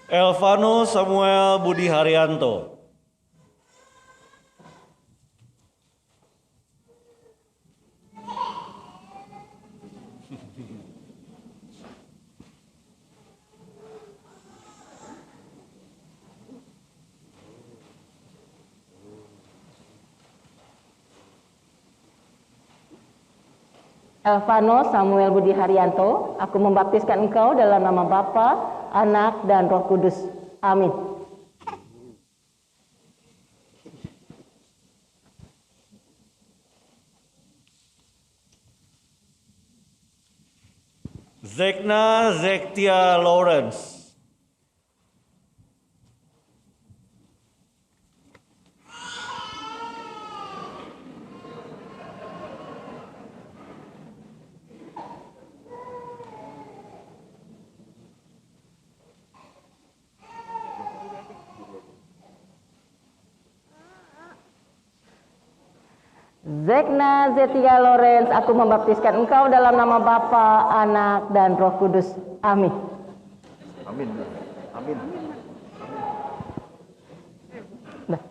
Elvano Samuel Budi Haryanto. Elvano Samuel Budi Haryanto, aku membaptiskan engkau dalam nama Bapa, Anak, dan Roh Kudus. Amin. Zekna Zektia Lawrence. Zekna Zetia Lawrence, aku membaptiskan engkau dalam nama Bapa, Anak, dan Roh Kudus. Amin. Amin. Amin. Nah.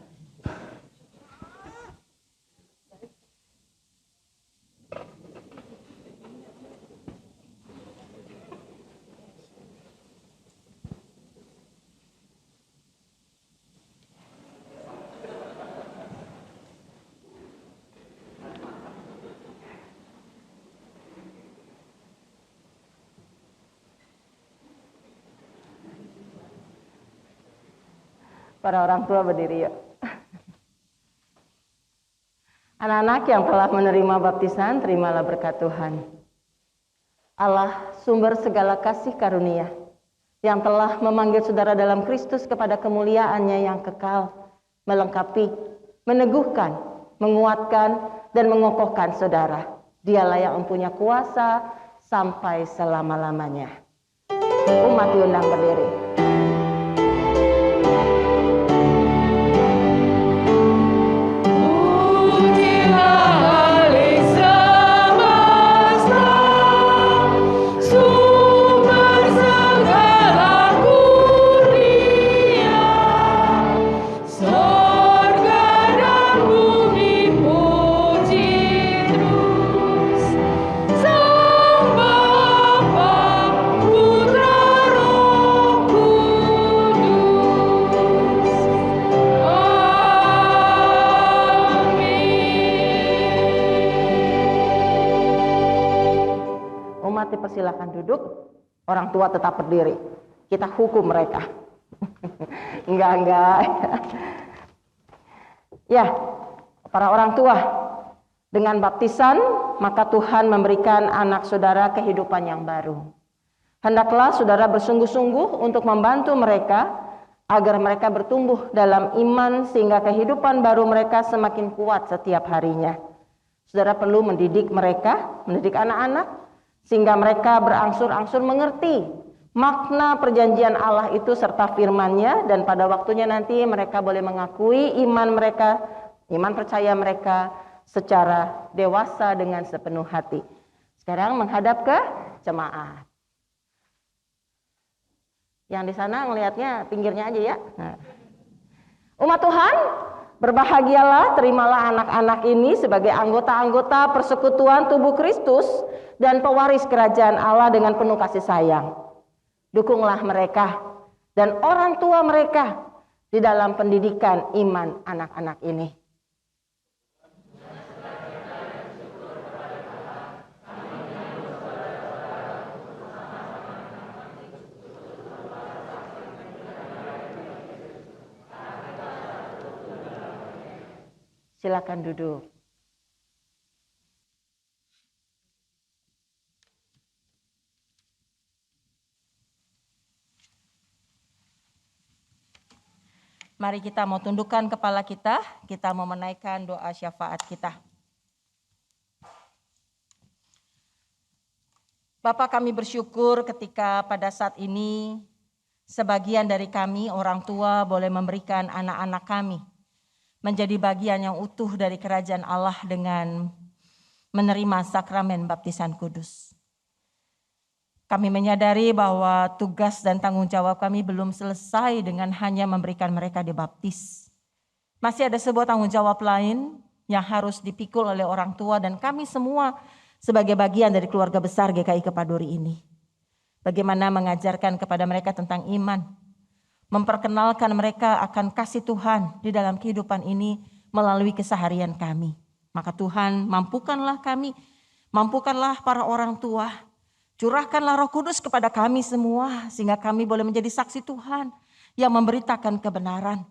Para orang tua berdiri yuk. Anak-anak yang telah menerima baptisan, terimalah berkat Tuhan. Allah, sumber segala kasih karunia, yang telah memanggil saudara dalam Kristus kepada kemuliaan-Nya yang kekal, melengkapi, meneguhkan, menguatkan, dan mengokohkan saudara. Dialah yang mempunyai kuasa sampai selama-lamanya. Umat diundang berdiri. Silakan duduk, orang tua tetap berdiri. Kita hukum mereka. Enggak. Ya, para orang tua, dengan baptisan, maka Tuhan memberikan anak saudara kehidupan yang baru. Hendaklah saudara bersungguh-sungguh untuk membantu mereka, agar mereka bertumbuh dalam iman, sehingga kehidupan baru mereka semakin kuat setiap harinya. Saudara perlu mendidik mereka, mendidik anak-anak, sehingga mereka berangsur-angsur mengerti makna perjanjian Allah itu serta firman-Nya, dan pada waktunya nanti mereka boleh mengakui iman mereka, iman percaya mereka secara dewasa dengan sepenuh hati. Sekarang menghadap ke jemaat. Yang di sana ngelihatnya pinggirnya aja ya. Nah. Umat Tuhan, berbahagialah, terimalah anak-anak ini sebagai anggota-anggota persekutuan tubuh Kristus dan pewaris kerajaan Allah dengan penuh kasih sayang. Dukunglah mereka dan orang tua mereka di dalam pendidikan iman anak-anak ini. Silakan duduk. Mari kita mau tundukkan kepala kita mau menaikkan doa syafaat kita. Bapa, kami bersyukur ketika pada saat ini sebagian dari kami orang tua boleh memberikan anak-anak kami menjadi bagian yang utuh dari kerajaan Allah dengan menerima sakramen baptisan kudus. Kami menyadari bahwa tugas dan tanggung jawab kami belum selesai dengan hanya memberikan mereka dibaptis. Masih ada sebuah tanggung jawab lain yang harus dipikul oleh orang tua dan kami semua sebagai bagian dari keluarga besar GKI Kepaduri ini. Bagaimana mengajarkan kepada mereka tentang iman, memperkenalkan mereka akan kasih Tuhan di dalam kehidupan ini melalui keseharian kami. Maka Tuhan, mampukanlah kami, mampukanlah para orang tua, curahkanlah Roh Kudus kepada kami semua sehingga kami boleh menjadi saksi Tuhan yang memberitakan kebenaran.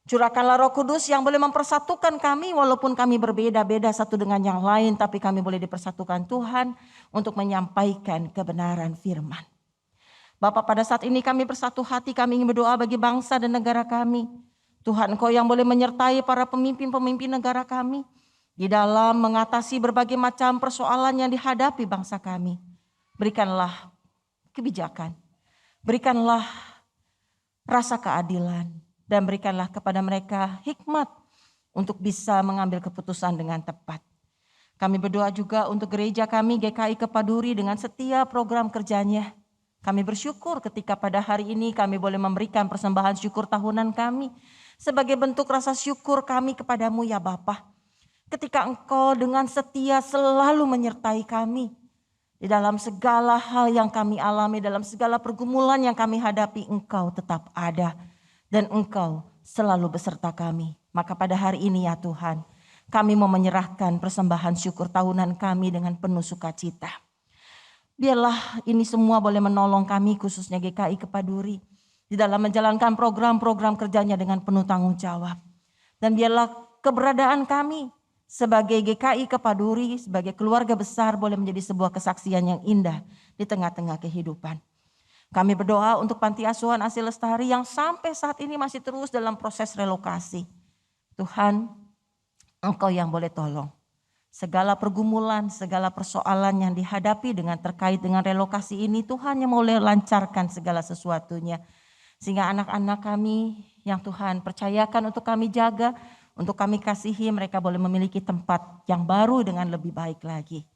Curahkanlah Roh Kudus yang boleh mempersatukan kami walaupun kami berbeda-beda satu dengan yang lain, tapi kami boleh dipersatukan Tuhan untuk menyampaikan kebenaran firman. Bapak, pada saat ini kami bersatu hati, kami ingin berdoa bagi bangsa dan negara kami. Tuhan, Engkau yang boleh menyertai para pemimpin-pemimpin negara kami di dalam mengatasi berbagai macam persoalan yang dihadapi bangsa kami. Berikanlah kebijakan, berikanlah rasa keadilan, dan berikanlah kepada mereka hikmat untuk bisa mengambil keputusan dengan tepat. Kami berdoa juga untuk gereja kami GKI Kepaduri dengan setiap program kerjanya. Kami bersyukur ketika pada hari ini kami boleh memberikan persembahan syukur tahunan kami sebagai bentuk rasa syukur kami kepadamu ya Bapa. Ketika Engkau dengan setia selalu menyertai kami di dalam segala hal yang kami alami, dalam segala pergumulan yang kami hadapi, Engkau tetap ada dan Engkau selalu beserta kami. Maka pada hari ini ya Tuhan, kami mau menyerahkan persembahan syukur tahunan kami dengan penuh sukacita. Biarlah ini semua boleh menolong kami khususnya GKI Kepaduri di dalam menjalankan program-program kerjanya dengan penuh tanggung jawab. Dan biarlah keberadaan kami sebagai GKI Kepaduri, sebagai keluarga besar boleh menjadi sebuah kesaksian yang indah di tengah-tengah kehidupan. Kami berdoa untuk Panti Asuhan Asi Lestari yang sampai saat ini masih terus dalam proses relokasi. Tuhan, Engkau yang boleh tolong. Segala pergumulan, segala persoalan yang dihadapi terkait dengan relokasi ini, Tuhan yang boleh lancarkan segala sesuatunya. Sehingga anak-anak kami yang Tuhan percayakan untuk kami jaga, untuk kami kasihi, mereka boleh memiliki tempat yang baru dengan lebih baik lagi.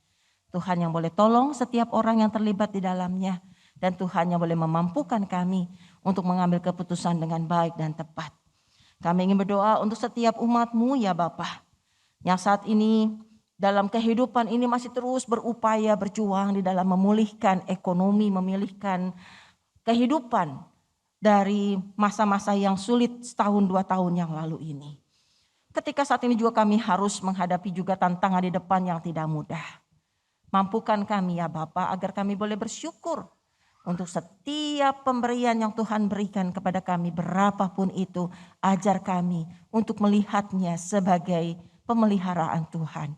Tuhan yang boleh tolong setiap orang yang terlibat di dalamnya. Dan Tuhan yang boleh memampukan kami untuk mengambil keputusan dengan baik dan tepat. Kami ingin berdoa untuk setiap umat-Mu ya Bapa, yang saat ini dalam kehidupan ini masih terus berupaya berjuang di dalam memulihkan ekonomi, memulihkan kehidupan dari masa-masa yang sulit setahun 2 tahun yang lalu ini. Ketika saat ini juga kami harus menghadapi juga tantangan di depan yang tidak mudah. Mampukan kami ya Bapa agar kami boleh bersyukur untuk setiap pemberian yang Tuhan berikan kepada kami berapapun itu. Ajar kami untuk melihatnya sebagai pemeliharaan Tuhan.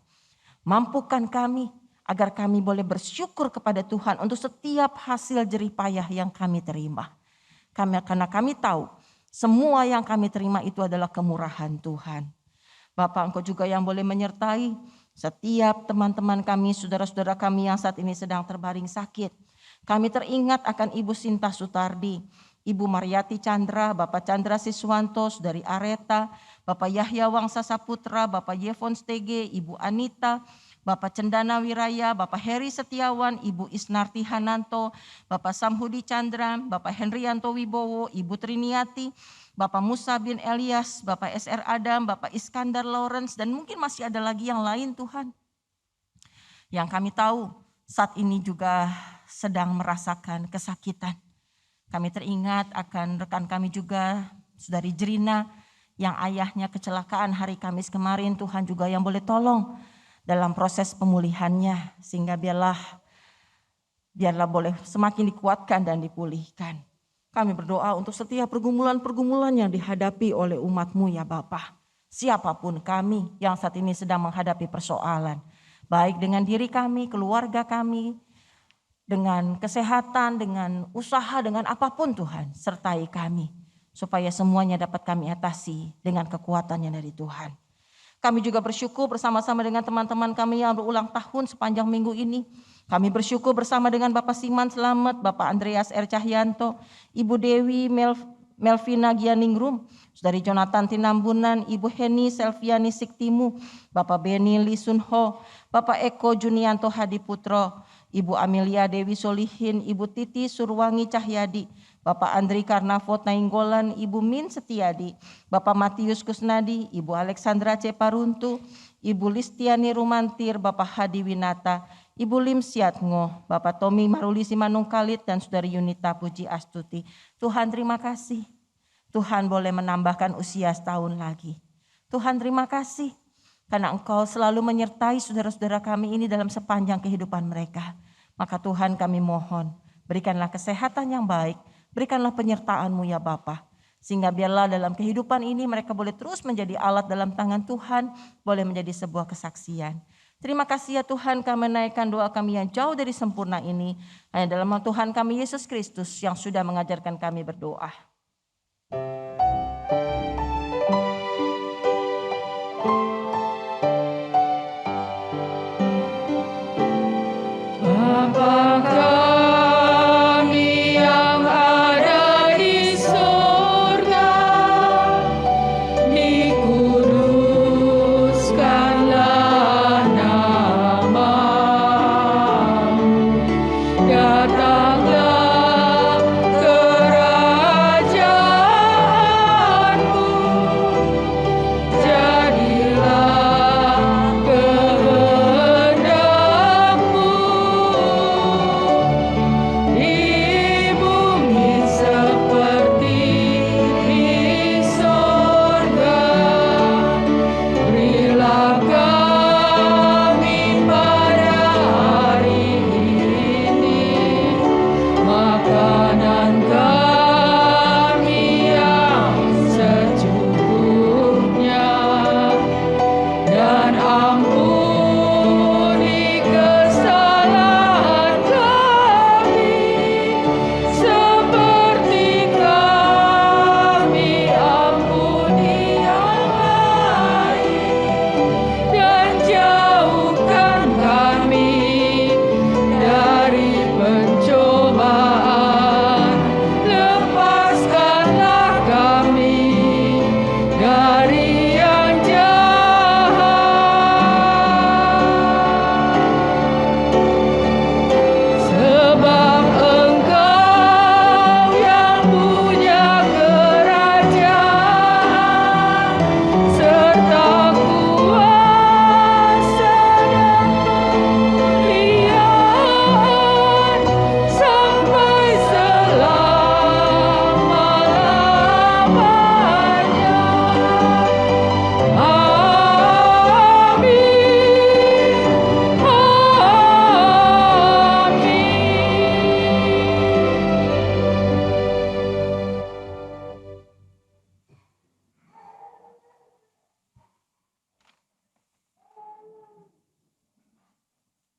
Mampukan kami agar kami boleh bersyukur kepada Tuhan untuk setiap hasil jerih payah yang kami terima. Karena kami tahu semua yang kami terima itu adalah kemurahan Tuhan. Bapak, Engkau juga yang boleh menyertai setiap teman-teman kami, saudara-saudara kami yang saat ini sedang terbaring sakit. Kami teringat akan Ibu Sinta Sutardi, Ibu Mariati Chandra, Bapak Chandra Siswanto, dari Areta, Bapak Yahya Wangsa Saputra, Bapak Yevon Stege, Ibu Anita, Bapak Cendana Wiraya, Bapak Heri Setiawan, Ibu Isnarti Hananto, Bapak Samhudi Chandra, Bapak Henrianto Wibowo, Ibu Triniati, Bapak Musa bin Elias, Bapak SR Adam, Bapak Iskandar Lawrence, dan mungkin masih ada lagi yang lain Tuhan. Yang kami tahu saat ini juga sedang merasakan kesakitan. Kami teringat akan rekan kami juga, Saudari Jerina, yang ayahnya kecelakaan hari Kamis kemarin. Tuhan juga yang boleh tolong dalam proses pemulihannya, sehingga biarlah boleh semakin dikuatkan dan dipulihkan. Kami berdoa untuk setiap pergumulan-pergumulan yang dihadapi oleh umat-Mu ya Bapa. Siapapun kami yang saat ini sedang menghadapi persoalan, baik dengan diri kami, keluarga kami, dengan kesehatan, dengan usaha, dengan apapun Tuhan, sertai kami. Supaya semuanya dapat kami atasi dengan kekuatannya dari Tuhan. Kami juga bersyukur bersama-sama dengan teman-teman kami yang berulang tahun sepanjang minggu ini. Kami bersyukur bersama dengan Bapak Siman Selamat, Bapak Andreas R. Cahyanto, Ibu Dewi Melvina Gianingrum, Saudari Jonathan Tinambunan, Ibu Heni Selviani Siktimu, Bapak Beni Lisunho, Bapak Eko Junianto Hadiputro, Ibu Amelia Dewi Solihin, Ibu Titi Surwangi Cahyadi, Bapak Andri Karnavot Nainggolan, Ibu Min Setiadi, Bapak Matius Kusnadi, Ibu Alexandra Ceparuntu, Ibu Listiani Rumantir, Bapak Hadi Winata, Ibu Lim Siatngo, Bapak Tommy Maruli Simanungkalit, dan Saudari Yunita Puji Astuti. Tuhan terima kasih. Tuhan boleh menambahkan usia setahun lagi. Tuhan terima kasih karena Engkau selalu menyertai saudara-saudara kami ini dalam sepanjang kehidupan mereka. Maka Tuhan kami mohon, berikanlah kesehatan yang baik, berikanlah penyertaan-Mu ya Bapa. Sehingga biarlah dalam kehidupan ini mereka boleh terus menjadi alat dalam tangan Tuhan, boleh menjadi sebuah kesaksian. Terima kasih ya Tuhan, kami menaikkan doa kami yang jauh dari sempurna ini. Hanya dalam nama Tuhan kami Yesus Kristus yang sudah mengajarkan kami berdoa. Jadilah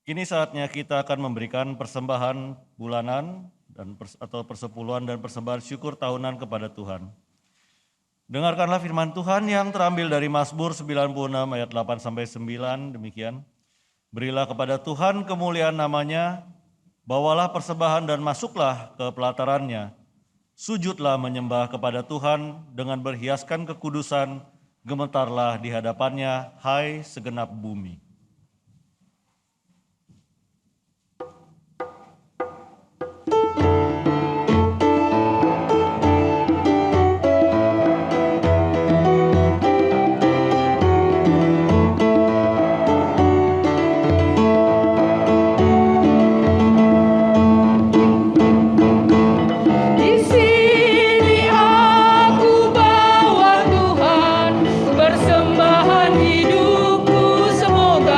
Kini saatnya kita akan memberikan persembahan bulanan atau persepuluhan dan persembahan syukur tahunan kepada Tuhan. Dengarkanlah firman Tuhan yang terambil dari Mazmur 96 ayat 8-9, demikian. Berilah kepada Tuhan kemuliaan namanya, bawalah persembahan dan masuklah ke pelatarannya. Sujudlah menyembah kepada Tuhan dengan berhiaskan kekudusan, gemetarlah di hadapannya, hai segenap bumi. Persembahan hidupku semoga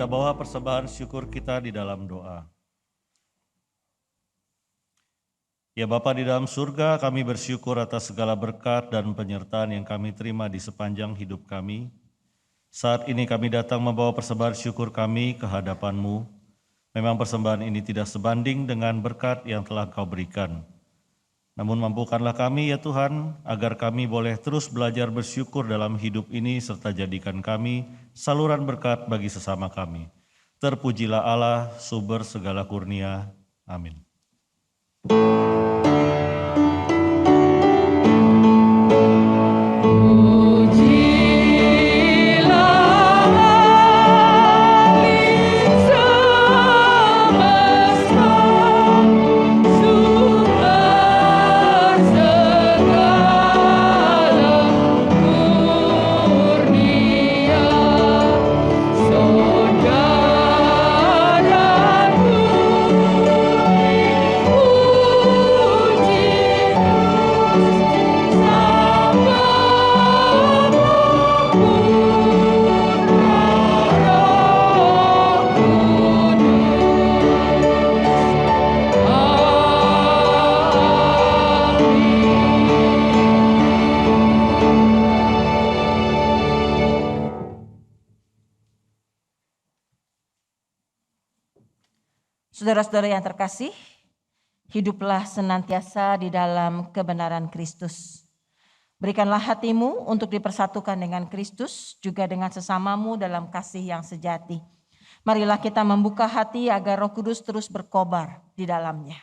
kita bawa persembahan syukur kita di dalam doa. Ya Bapa di dalam surga, kami bersyukur atas segala berkat dan penyertaan yang kami terima di sepanjang hidup kami. Saat ini kami datang membawa persembahan syukur kami ke hadapan-Mu. Memang persembahan ini tidak sebanding dengan berkat yang telah Kau berikan. Namun mampukanlah kami ya Tuhan, agar kami boleh terus belajar bersyukur dalam hidup ini serta jadikan kami saluran berkat bagi sesama kami. Terpujilah Allah, sumber segala kurnia. Amin. Saudara-saudara yang terkasih, hiduplah senantiasa di dalam kebenaran Kristus. Berikanlah hatimu untuk dipersatukan dengan Kristus, juga dengan sesamamu dalam kasih yang sejati. Marilah kita membuka hati agar Roh Kudus terus berkobar di dalamnya.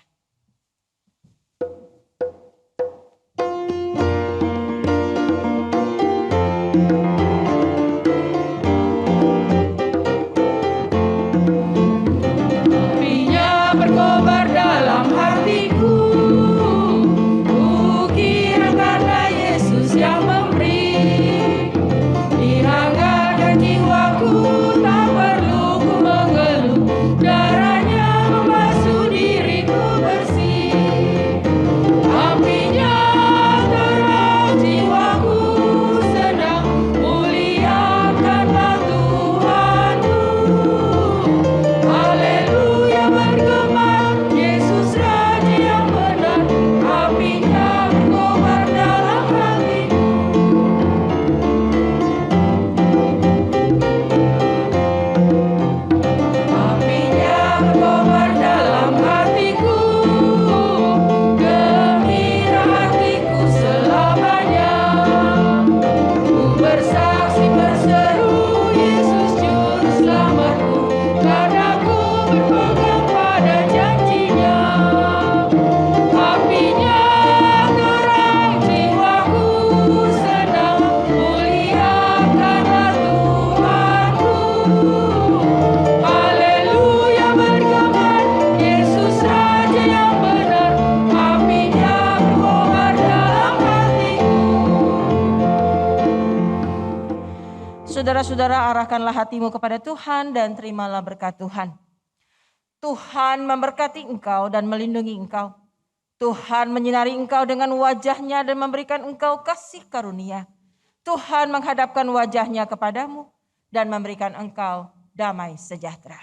Saudara-saudara, arahkanlah hatimu kepada Tuhan dan terimalah berkat Tuhan. Tuhan memberkati engkau dan melindungi engkau. Tuhan menyinari engkau dengan wajahnya dan memberikan engkau kasih karunia. Tuhan menghadapkan wajahnya kepadamu dan memberikan engkau damai sejahtera.